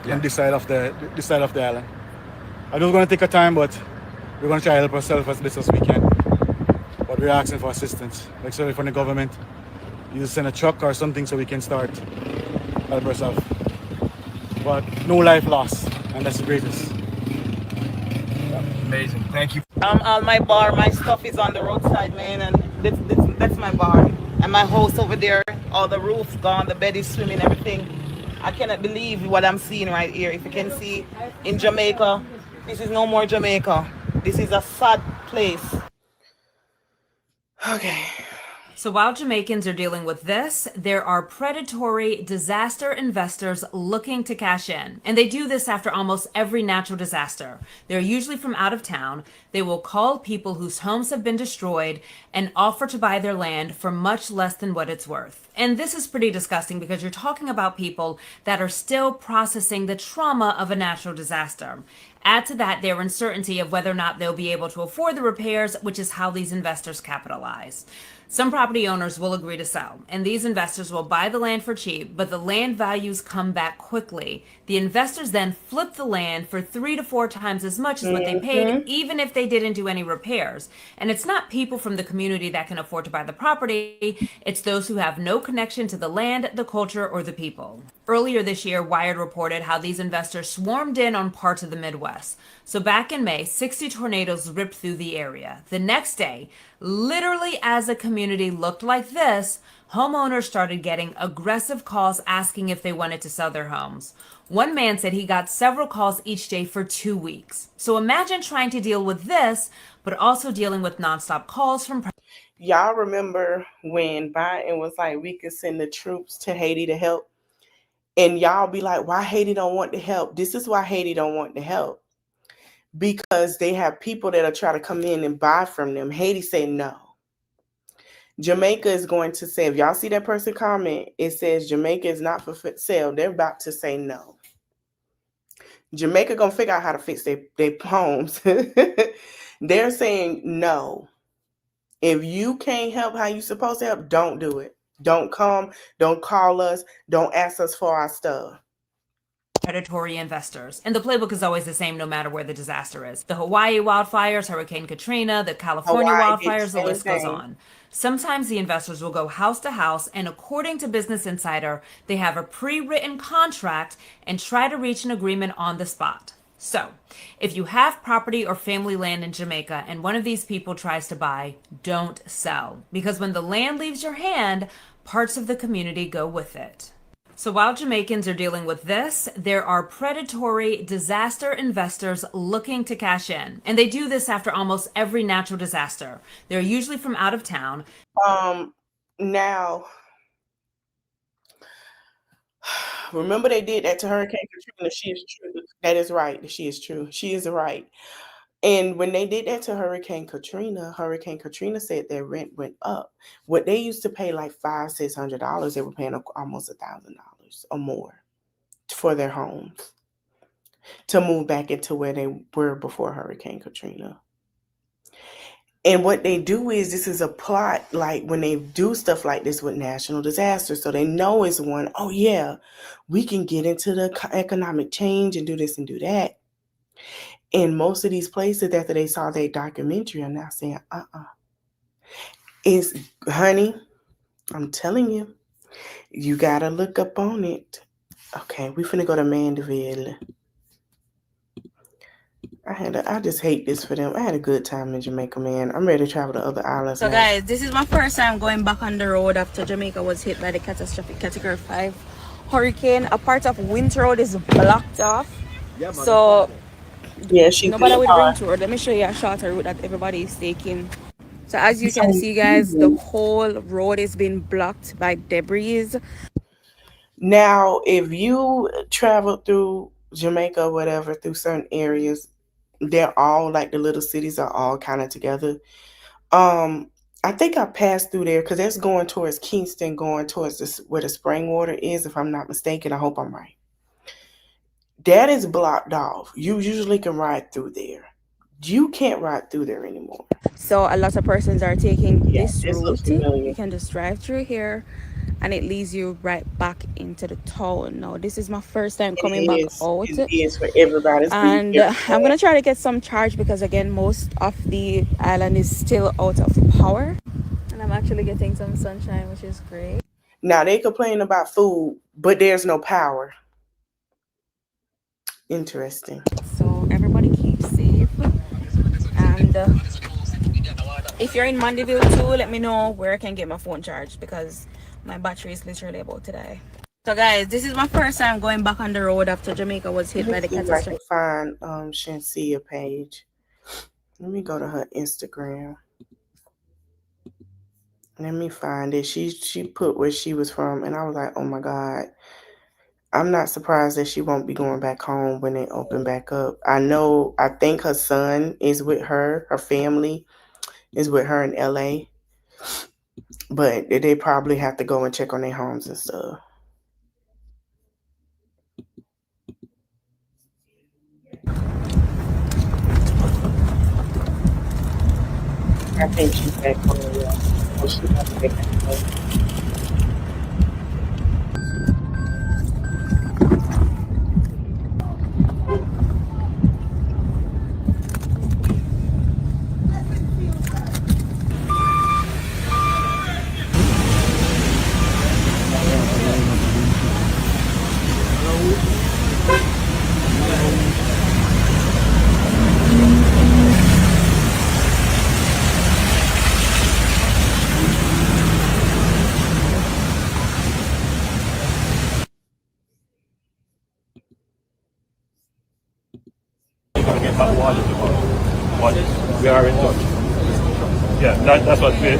Yeah. On this side of the island. I know it's going to take a time, but we're going to try to help ourselves as best as we can. But we're asking for assistance, like sorry from the government. You send a truck or something so we can start help ourselves. But no life lost, and that's the greatest. Amazing, thank you. All my bar, my stuff is on the roadside, man, and that's my bar. And my house over there, all the roofs gone, the bed is swimming, everything. I cannot believe what I'm seeing right here. If you can see in Jamaica, this is no more Jamaica. This is a sad place. Okay. So while Jamaicans are dealing with this, there are predatory disaster investors looking to cash in. And they do this after almost every natural disaster. They're usually from out of town. They will call people whose homes have been destroyed and offer to buy their land for much less than what it's worth. And this is pretty disgusting because you're talking about people that are still processing the trauma of a natural disaster. Add to that their uncertainty of whether or not they'll be able to afford the repairs, which is how these investors capitalize. Some property owners will agree to sell, and these investors will buy the land for cheap, but the land values come back quickly. The investors then flip the land for 3 to 4 times as much as what they paid, even if they didn't do any repairs. And it's not people from the community that can afford to buy the property, it's those who have no connection to the land, the culture, or the people. Earlier this year, Wired reported how these investors swarmed in on parts of the Midwest. U.S. So back in May, 60 tornadoes ripped through the area. The next day, literally as a community looked like this, homeowners started getting aggressive calls asking if they wanted to sell their homes. One man said he got several calls each day for 2 weeks. So imagine trying to deal with this, but also dealing with nonstop calls from. Y'all remember when Biden was like, we could send the troops to Haiti to help? And y'all be like, why Haiti don't want to help? This is why Haiti don't want to help. Because they have people that are trying to come in and buy from them. Haiti say no. Jamaica is going to say, if y'all see that person comment, it says Jamaica is not for sale. They're about to say no. Jamaica gonna figure out how to fix their homes. They're saying no. If you can't help how you supposed to help, don't do it. Don't come. Don't call us. Don't ask us for our stuff. Predatory investors. And the playbook is always the same no matter where the disaster is. The Hawaii wildfires, Hurricane Katrina, the California wildfires, the list goes on. Sometimes the investors will go house to house, and according to Business Insider, they have a pre-written contract and try to reach an agreement on the spot. So, if you have property or family land in Jamaica and one of these people tries to buy, don't sell. Because when the land leaves your hand, parts of the community go with it. So while Jamaicans are dealing with this, there are predatory disaster investors looking to cash in. And they do this after almost every natural disaster. They're usually from out of town. Now, remember they did that to Hurricane Katrina. She is true. That is right. She is true. She is right. And when they did that to Hurricane Katrina said their rent went up. What they used to pay like $500-$600, they were paying almost $1,000 or more for their homes to move back into where they were before Hurricane Katrina. And what they do is, this is a plot, like when they do stuff like this with national disasters. So they know it's one, oh yeah, we can get into the economic change and do this and do that. And most of these places, after they saw their documentary, are now saying, it's, honey, I'm telling you, you got to look up on it. Okay, we finna go to Mandeville. I just hate this for them. I had a good time in Jamaica, man. I'm ready to travel to other islands. So now. guys, this is my first time going back on the road after Jamaica was hit by the catastrophic Category 5 hurricane. A part of Winter Road is blocked off. Yeah, so she's nobody good will car. bring to her. Let me show you a shorter route that everybody is taking. So as you can see, guys, the whole road is being blocked by debris. Now, if you travel through Jamaica or whatever, through certain areas, they're all like the little cities are all kind of together. I think I passed through there because that's going towards Kingston, going towards where the spring water is, if I'm not mistaken. I hope I'm right. That is blocked off. You usually can ride through there. You can't ride through there anymore. So a lot of persons are taking this route. You can just drive through here and it leads you right back into the town. Now this is my first time coming back out. It is for everybody. And I'm gonna try to get some charge because again most of the island is still out of power. And I'm actually getting some sunshine, which is great. Now they complain about food, but there's no power. Interesting. So everybody keep safe. And if you're in Mandeville too, let me know where I can get my phone charged because my battery is literally about to die. So guys, this is my first time going back on the road after Jamaica was hit by the catastrophe. I can find Shansia page. Let me go to her Instagram. Let me find it. She put where she was from, and I was like, oh my God. I'm not surprised that she won't be going back home when they open back up. I think her son is with her. Her family is with her in LA. But they probably have to go and check on their homes and stuff. I think she's back home, yeah. Oh, she's not back home. gonna get hot water tomorrow. But we are in touch. Yeah, that's what we do.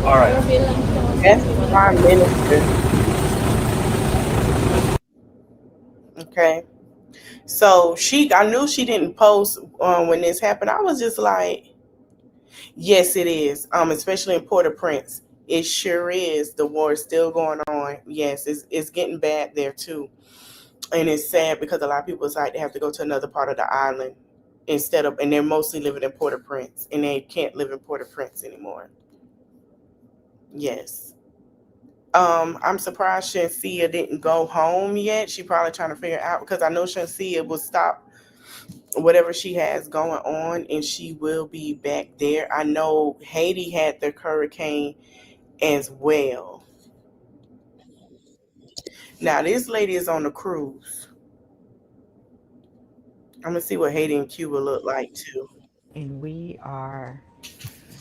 All right. That's Prime Minister. Okay. So I knew she didn't post when this happened. I was just like, yes, it is. Especially in Port-au-Prince. It sure is. The war is still going on. Yes, it's getting bad there too. And it's sad because a lot of people decide they have to go to another part of the island and they're mostly living in Port-au-Prince and they can't live in Port-au-Prince anymore. Yes. I'm surprised Shansia didn't go home yet. She probably trying to figure out because I know Shansia will stop whatever she has going on and she will be back there. I know Haiti had the hurricane as well. Now this lady is on the cruise. I'm gonna see what Haiti and Cuba look like too. And we are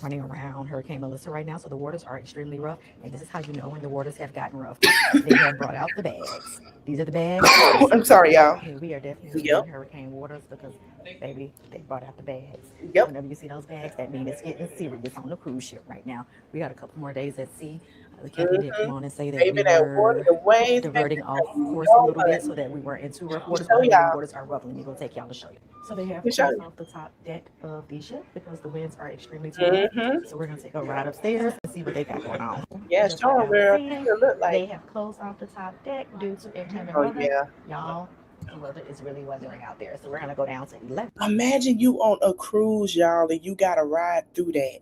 running around Hurricane Melissa right now, so the waters are extremely rough. And this is how you know when the waters have gotten rough. They have brought out the bags. These are the bags. I'm sorry, y'all. Yeah, we are definitely in hurricane waters because, baby, they brought out the bags. Yep. Whenever you see those bags, that means it's getting serious on the cruise ship right now. We got a couple more days at sea. The captain did come on and say that Baby, we that were water, the waves, diverting baby, off you course know a little what? bit so that we weren't in too rough waters. Show But the y'all. waters are ruffling. We're going to take y'all to show you. So they have Let me show closed you. off the top deck of the ship because the winds are extremely too rough. So we're going to take a ride upstairs and see what they got going on. Yeah, Just show like them I was where saying, it look they like. have closed off the top deck due to inclement Oh weather. yeah. Y'all, the weather is really weathering out there. So we're going to go down to 11. Imagine you on a cruise, y'all, and you gotta ride through that.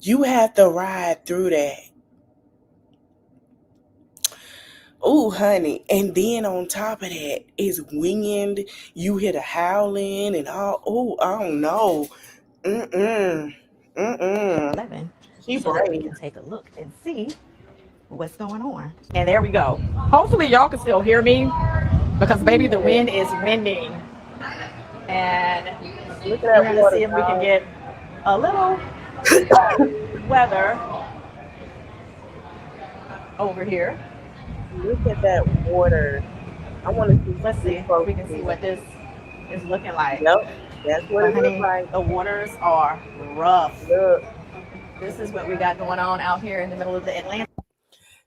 You have to ride through that. Oh, honey. And then on top of that, it's wind. You hear the howling and all. Oh, I don't know. Mm-mm. 11 She so that we brave. can take a look and see what's going on. And there we go. Hopefully y'all can still hear me because baby the wind is winding. And Look at we're that gonna water, see if we can y'all. get a little weather over here. Look at that water. I want to see. Let's see if we can see what this is looking like. Yep, that's what it looks Honey, like. the waters are rough. Look. This is what we got going on out here in the middle of the Atlantic.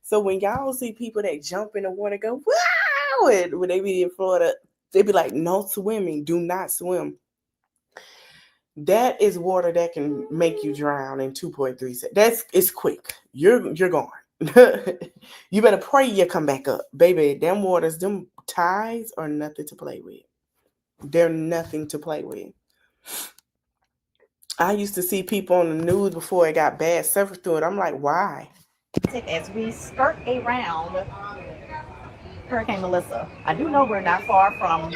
So when y'all see people that jump in the water, go wow, and when they be in Florida, they be like, no swimming, do not swim. That is water that can make you drown in 2.3 seconds. It's quick. You're gone. You better pray you come back up, baby. Them waters, them tides are nothing to play with. They're nothing to play with. I used to see people on the news before it got bad surfing through it. I'm like, why? As we skirt around Hurricane Melissa, I do know we're not far from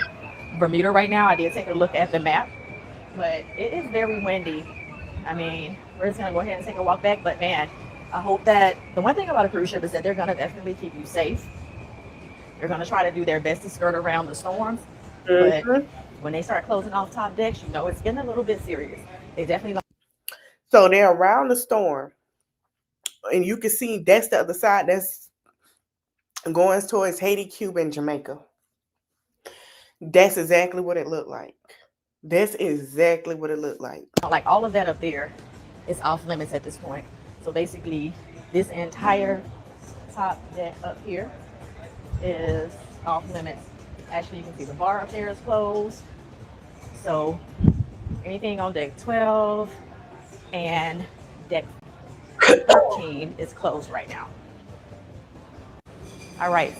Bermuda right now. I did take a look at the map, but it is very windy. I mean, we're just gonna go ahead and take a walk back, but man, I hope that the one thing about a cruise ship is that they're gonna definitely keep you safe. They're gonna try to do their best to skirt around the storms, but when they start closing off top decks, you know it's getting a little bit serious. They definitely. So they're around the storm, and you can see that's the other side. That's going towards Haiti, Cuba, and Jamaica. That's exactly what it looked like. That's exactly what it looked like. Like all of that up there is off limits at this point. So basically, this entire top deck up here is off limits. Actually, you can see the bar up there is closed. So anything on deck 12 and deck 13 is closed right now. All right,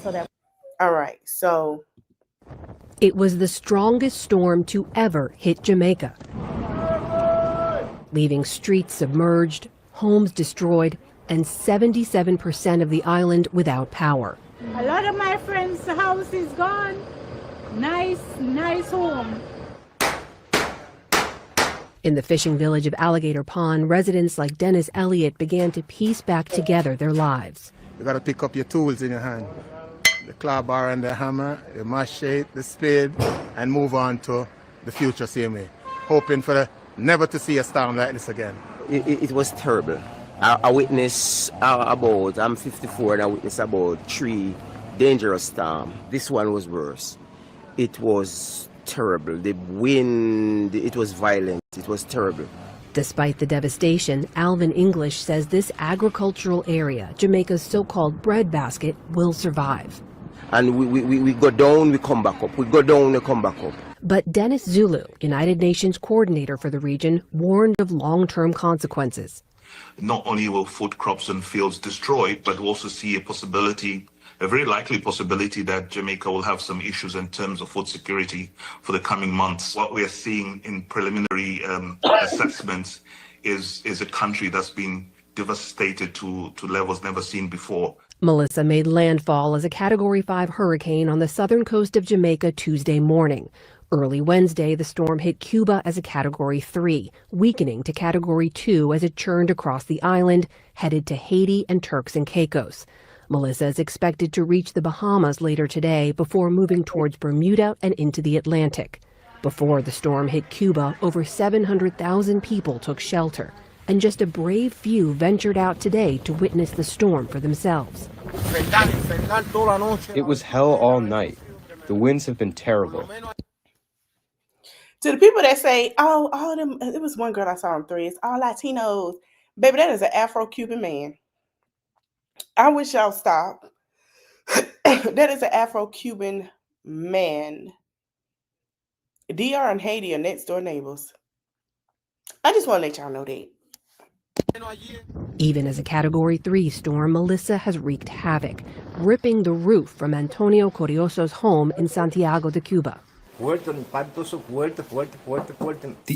so it was the strongest storm to ever hit Jamaica, leaving streets submerged, homes destroyed, and 77% of the island without power. A lot of my friends' house is gone. Nice home. In the fishing village of Alligator Pond, residents like Dennis Elliott began to piece back together their lives. You got to pick up your tools in your hand. The claw bar and the hammer, the machete, the spade, and move on to the future same way. Hoping for never to see a storm like this again. It was terrible. I witnessed I'm 54 and I witnessed about 3 dangerous storms. This one was worse. It was terrible. The wind, it was violent. It was terrible. Despite the devastation, Alvin English says this agricultural area, Jamaica's so-called breadbasket, will survive. And we go down, we come back up. We go down, we come back up. But Dennis Zulu, United Nations coordinator for the region, warned of long-term consequences. Not only will food crops and fields destroyed, but we also see a possibility, a very likely possibility, that Jamaica will have some issues in terms of food security for the coming months. What we are seeing in preliminary assessments is a country that's been devastated to levels never seen before. Melissa made landfall as a Category 5 hurricane on the southern coast of Jamaica Tuesday morning. Early Wednesday, the storm hit Cuba as a Category 3, weakening to Category 2 as it churned across the island, headed to Haiti and Turks and Caicos. Melissa is expected to reach the Bahamas later today before moving towards Bermuda and into the Atlantic. Before the storm hit Cuba, over 700,000 people took shelter, and just a brave few ventured out today to witness the storm for themselves. It was hell all night. The winds have been terrible. To the people that say, oh, all them, it was one girl I saw on Threads, all Latinos. Baby, that is an Afro-Cuban man. I wish y'all stop. That is an Afro-Cuban man. DR and Haiti are next door neighbors. I just want to let y'all know that. Even as a Category 3 storm, Melissa has wreaked havoc, ripping the roof from Antonio Corioso's home in Santiago de Cuba. The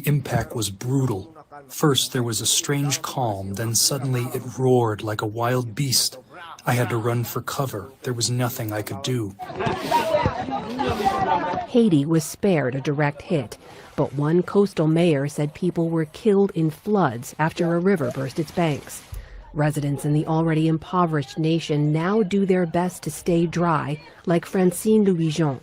impact was brutal. First, there was a strange calm, then suddenly it roared like a wild beast. I had to run for cover. There was nothing I could do. Haiti was spared a direct hit, but one coastal mayor said people were killed in floods after a river burst its banks. Residents in the already impoverished nation now do their best to stay dry, like Francine Louis-Jean.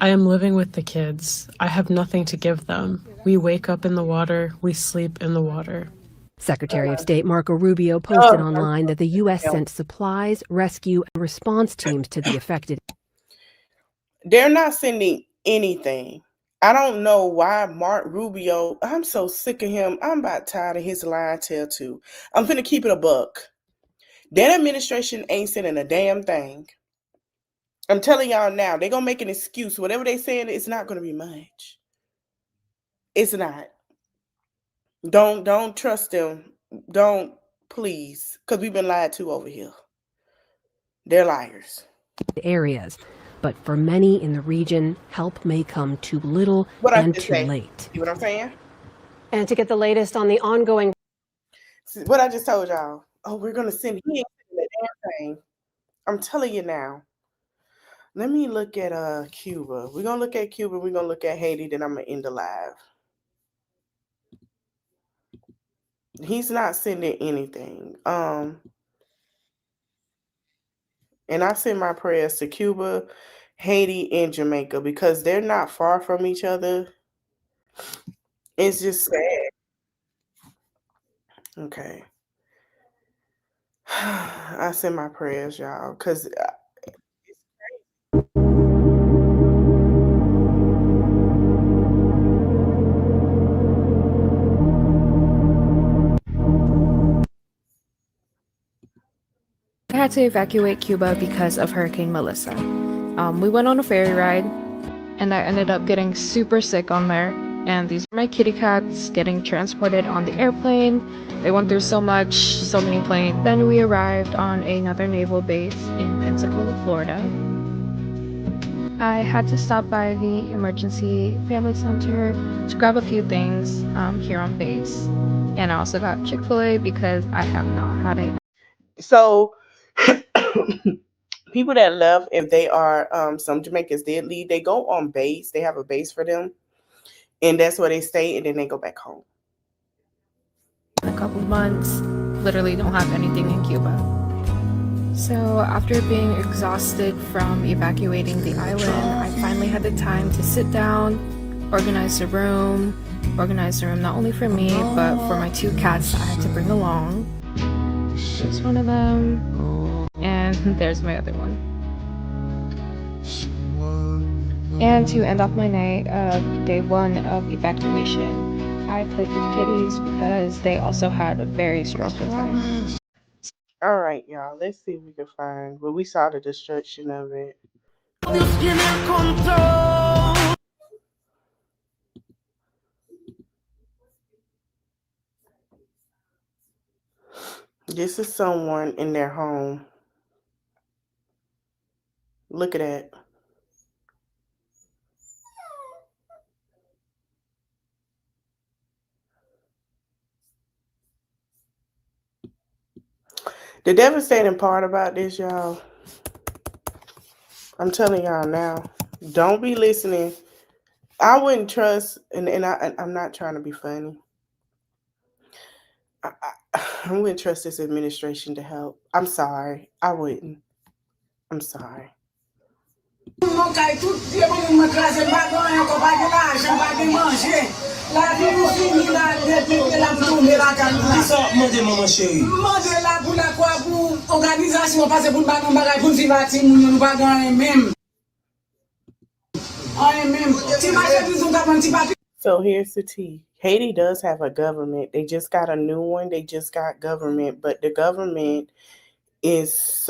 I am living with the kids. I have nothing to give them. We wake up in the water, we sleep in the water. Secretary of State Marco Rubio posted online that the U.S. sent supplies, rescue, and response teams to the affected. They're not sending anything. I don't know why Mark Rubio, I'm so sick of him. I'm about tired of his lying tale too. I'm finna keep it a buck. That administration ain't sending a damn thing. I'm telling y'all now, they're going to make an excuse. Whatever they saying, it's not going to be much. It's not. Don't trust them. Don't, please. Because we've been lied to over here. They're liars. Areas. But for many in the region, help may come too little and too late. See what I'm saying? And to get the latest on the ongoing... See what I just told y'all. Oh, we're going to send... He ain't sending a damn thing. I'm telling you now. Let me look at Cuba. We're going to look at Cuba. We're going to look at Haiti. Then I'm going to end the live. He's not sending anything. And I send my prayers to Cuba, Haiti, and Jamaica because they're not far from each other. It's just sad. Okay. I send my prayers, y'all, because... I had to evacuate Cuba because of Hurricane Melissa. We went on a ferry ride, and I ended up getting super sick on there. And these are my kitty cats getting transported on the airplane. They went through so many planes. Then we arrived on another naval base in Pensacola, Florida. I had to stop by the emergency family center to grab a few things here on base. And I also got Chick-fil-A because I have not had it. So people that left, if they are some Jamaicans did leave, they go on base. They have a base for them, and that's where they stay, and then they go back home. In a couple months, literally don't have anything in Cuba. So after being exhausted from evacuating the island, I finally had the time to sit down, organize the room not only for me but for my two cats that I had to bring along. There's one of them, and there's my other one. And to end off my night of day 1 of evacuation, I played with kitties because they also had a very stressful time. All right, y'all. Let's see if we can find. Well, we saw the destruction of it. This is someone in their home. Look at that. The devastating part about this, y'all, I'm telling y'all now, don't be listening. I wouldn't trust, and I'm not trying to be funny. I wouldn't trust this administration to help. I'm sorry. I wouldn't. I'm sorry. So here's the tea. Haiti does have a government. They just got a new one. They just got government, but the government it's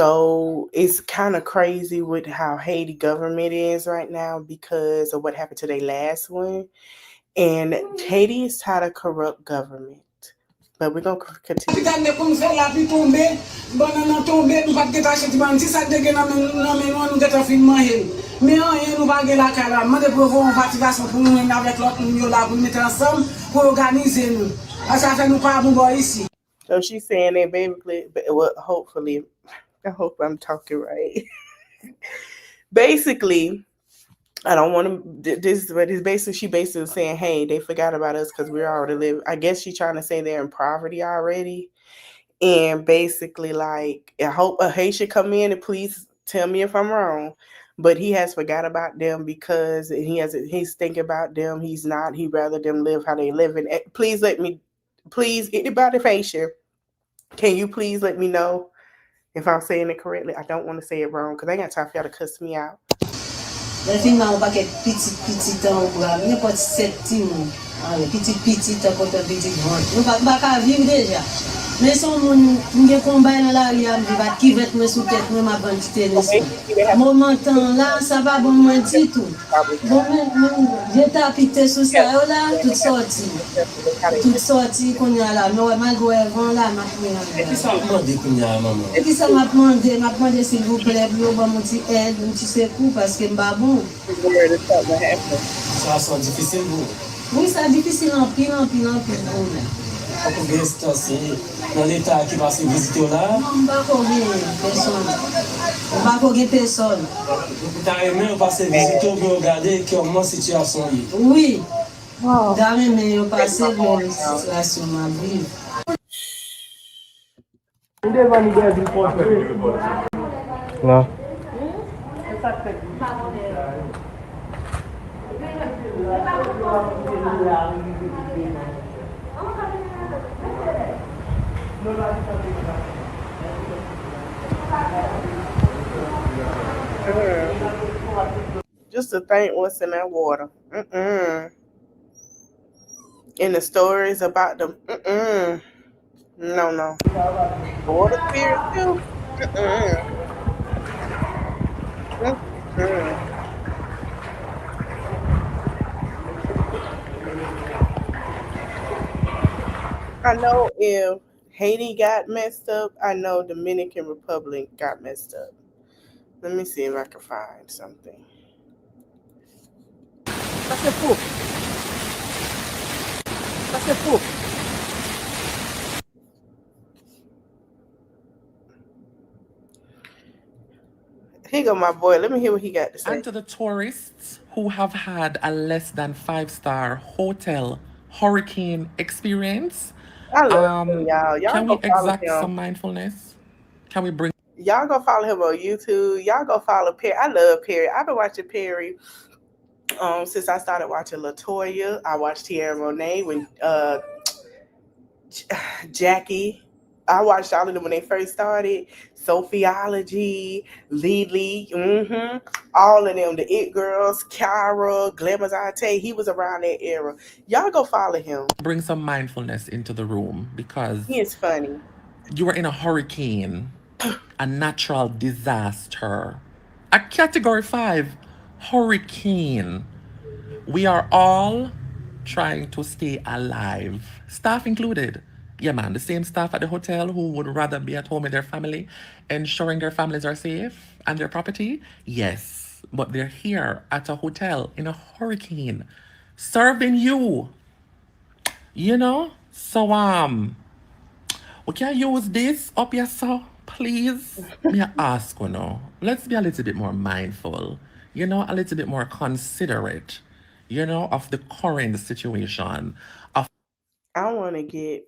kind of crazy with how Haiti government is right now because of what happened to their last one. And Haiti is tired of corrupt government. But we're going to continue. So she's saying that basically, well, hopefully, I hope I'm talking right. Basically, I don't want to. This, but it's basically she basically saying, "Hey, they forgot about us because we're already live." I guess she's trying to say they're in poverty already, and basically, like, I hope Hey should come in and please tell me if I'm wrong. But he has forgot about them because he's thinking about them. He's not. He'd rather them live how they live. And please let me, please anybody Haitian, can you please let me know if I'm saying it correctly? I don't want to say it wrong because I ain't got time for y'all to cuss me out. Le film a un paquet petit an ou quoi, mais pas 7 petits moun. Petit an pour petit grand. Nous pas vivre déjà. Mais son moun m'gen combat dans la rue, me bat qui vet moi sous tête moi m'a bandité l'esprit. Moment là, ça va bon moi dit tout. Bon j'ai tapé sous ça là, tout sorti. Tout sorti qu'on y a là, mais malgré avant là, m'a pris. Et puis ça m'a demandé qu'on y a maman. Et puis ça m'a demandé s'il vous plaît, pour bon mon petit aide, un petit secours parce que m'ba bon. Ça sent difficile vous. Oui, c'est difficile en pile pour nous. Pour bien se dans l'état qui va se visiter là. Non, pas personne. Personne. Tu as aimé passer visiter pour regarder comment la situation est. Oui. Wow. Tu as aimé passer pour la situation ma vie. Non. Just to think what's in that water. In the stories about them. No. Water spirits too. I know if Haiti got messed up, I know Dominican Republic got messed up. Let me see if I can find something. Here go my boy. Let me hear what he got to say. And to the tourists who have had a less than 5-star hotel hurricane experience, I love him, y'all. can we Go follow exact him. some mindfulness? Can we bring? Y'all go follow him on YouTube. Y'all go follow Perry. I love Perry. I've been watching Perry since I started watching LaToya. I watched Tierra Monet when Jackie I watched all of them when they first started. Sophiology, Lily, all of them, the It Girls, Kyra, Glamazate. He was around that era. Y'all go follow him. Bring some mindfulness into the room because He is funny. you were in a hurricane, a natural disaster, a category 5 hurricane. We are all trying to stay alive, staff included. Yeah, man, the same staff at the hotel who would rather be at home with their family, ensuring their families are safe and their property. Yes, but they're here at a hotel in a hurricane, serving you. You know? So, we can use this up here, so please. Me ask you now. Let's be a little bit more mindful, you know, a little bit more considerate, you know, of the current situation. I want to get.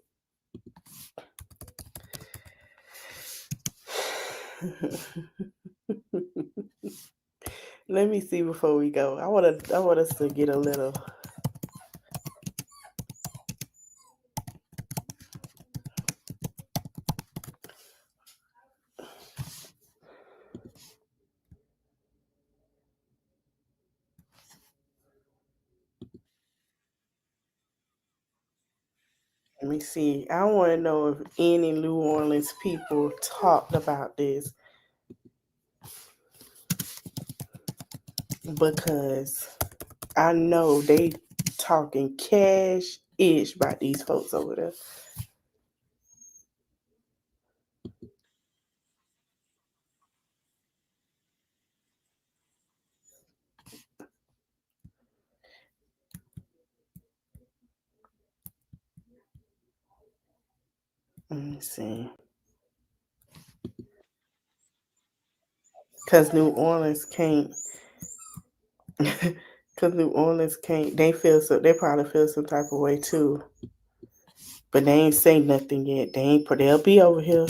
Let me see before we go. I want us to get a little. Let me see. I want to know if any New Orleans people talked about this because I know they talking cash-ish about these folks over there. Let me see. Because New Orleans can't. Because New Orleans can't. They probably feel some type of way too. But they ain't say nothing yet. They'll be over here.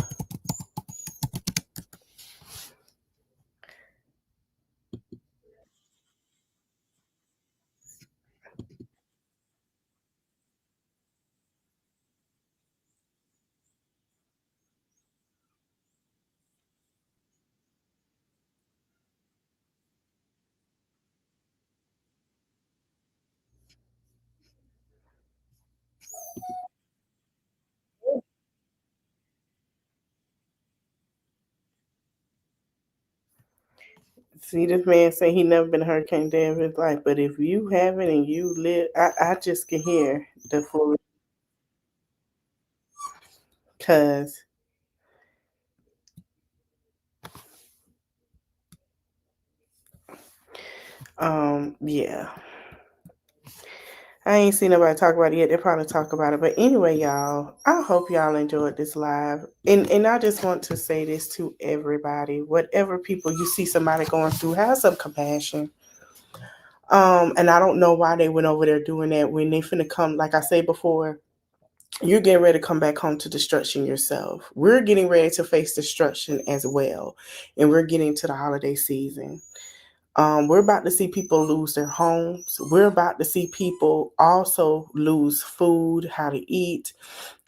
See, this man say he never been a hurricane day of his life, but if you haven't and you live, I just can hear the full. Cause, yeah, I ain't seen nobody talk about it yet. They probably talk about it, but anyway, y'all, I hope y'all enjoyed this live, and I just want to say this to everybody: whatever people you see somebody going through, have some compassion. And I don't know why they went over there doing that when they finna come. Like I said before, you're getting ready to come back home to destruction yourself. We're getting ready to face destruction as well, and we're getting to the holiday season. We're about to see people lose their homes. We're about to see people also lose food, how to eat,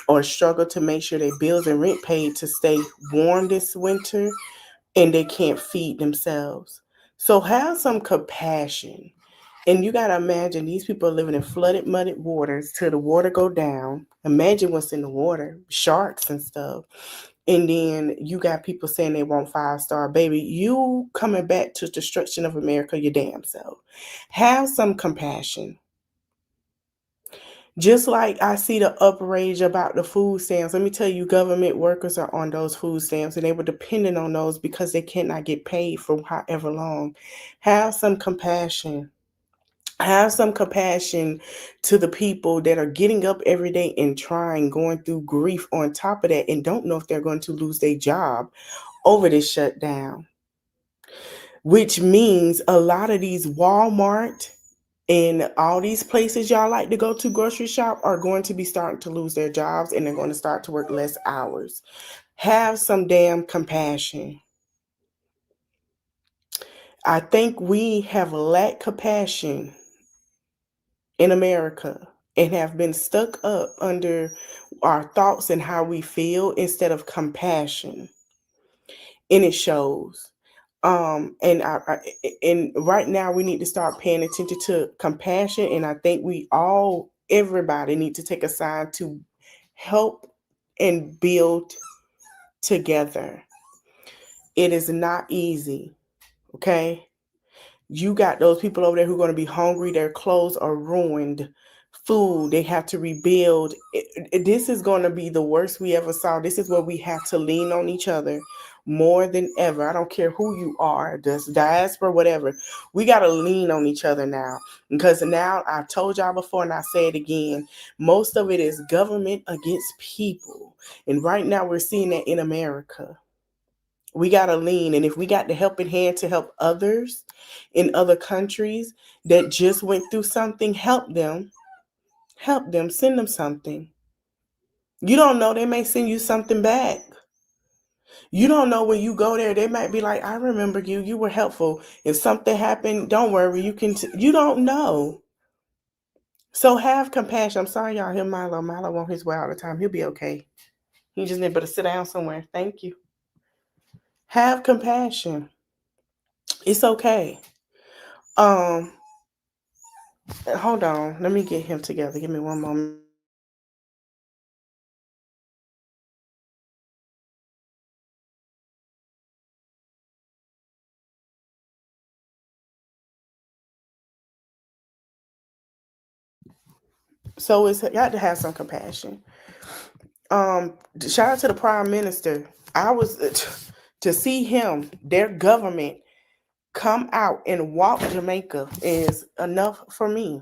or struggle to make sure their bills and rent paid to stay warm this winter, and they can't feed themselves. So have some compassion. And you got to imagine these people are living in flooded, muddy waters till the water go down. Imagine what's in the water, sharks and stuff. And then you got people saying they want 5-star. Baby, you coming back to destruction of America your damn self. Have some compassion. Just like I see the outrage about the food stamps. Let me tell you, government workers are on those food stamps and they were dependent on those because they cannot get paid for however long. Have some compassion. Have some compassion to the people that are getting up every day and trying, going through grief on top of that, and don't know if they're going to lose their job over this shutdown. Which means a lot of these Walmart and all these places y'all like to go to grocery shop are going to be starting to lose their jobs and they're going to start to work less hours. Have some damn compassion. I think we have lacked compassion in America and have been stuck up under our thoughts and how we feel instead of compassion. And it shows. And right now we need to start paying attention to compassion. And I think everybody need to take a side to help and build together. It is not easy. Okay. You got those people over there who are going to be hungry. Their clothes are ruined. Food, they have to rebuild. This is going to be the worst we ever saw. This is where we have to lean on each other more than ever. I don't care who you are, just diaspora, whatever. We got to lean on each other now, because now I've told y'all before and I say it again, most of it is government against people. And right now we're seeing that in America. We got to lean. And if we got the helping hand to help others in other countries that just went through something, help them, send them something. You don't know, they may send you something back. You don't know when you go there, they might be like, I remember you, you were helpful. If something happened, don't worry, you don't know. So have compassion. I'm sorry y'all hear Milo. Milo on his way all the time. He'll be okay. He just need to sit down somewhere. Thank you. Have compassion. It's okay. Hold on. Let me get him together. Give me one moment. So it's got to have some compassion. Shout out to the Prime Minister. I was to see him, their government, come out and walk Jamaica is enough for me.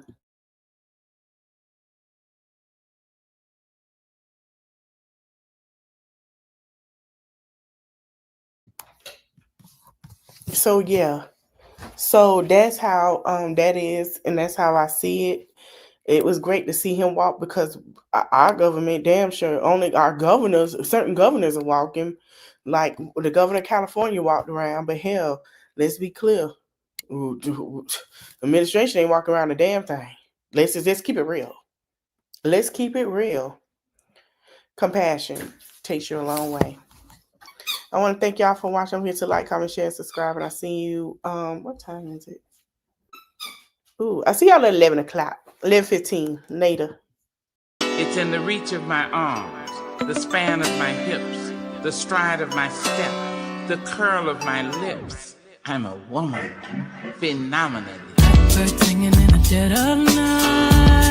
So yeah. So that's how that is, and that's how I see it. It was great to see him walk, because our government, damn sure, only our governors, certain governors are walking. Like the governor of California walked around, but hell, let's be clear. Administration ain't walking around the damn thing. Let's keep it real. Let's keep it real. Compassion takes you a long way. I want to thank y'all for watching. I'm here to like, comment, share, and subscribe. And I see you. What time is it? Ooh, I see y'all at 11 o'clock. 11:15 later. It's in the reach of my arms, the span of my hips, the stride of my step, the curl of my lips. I'm a woman, phenomenally. Birds singing in the dead of night.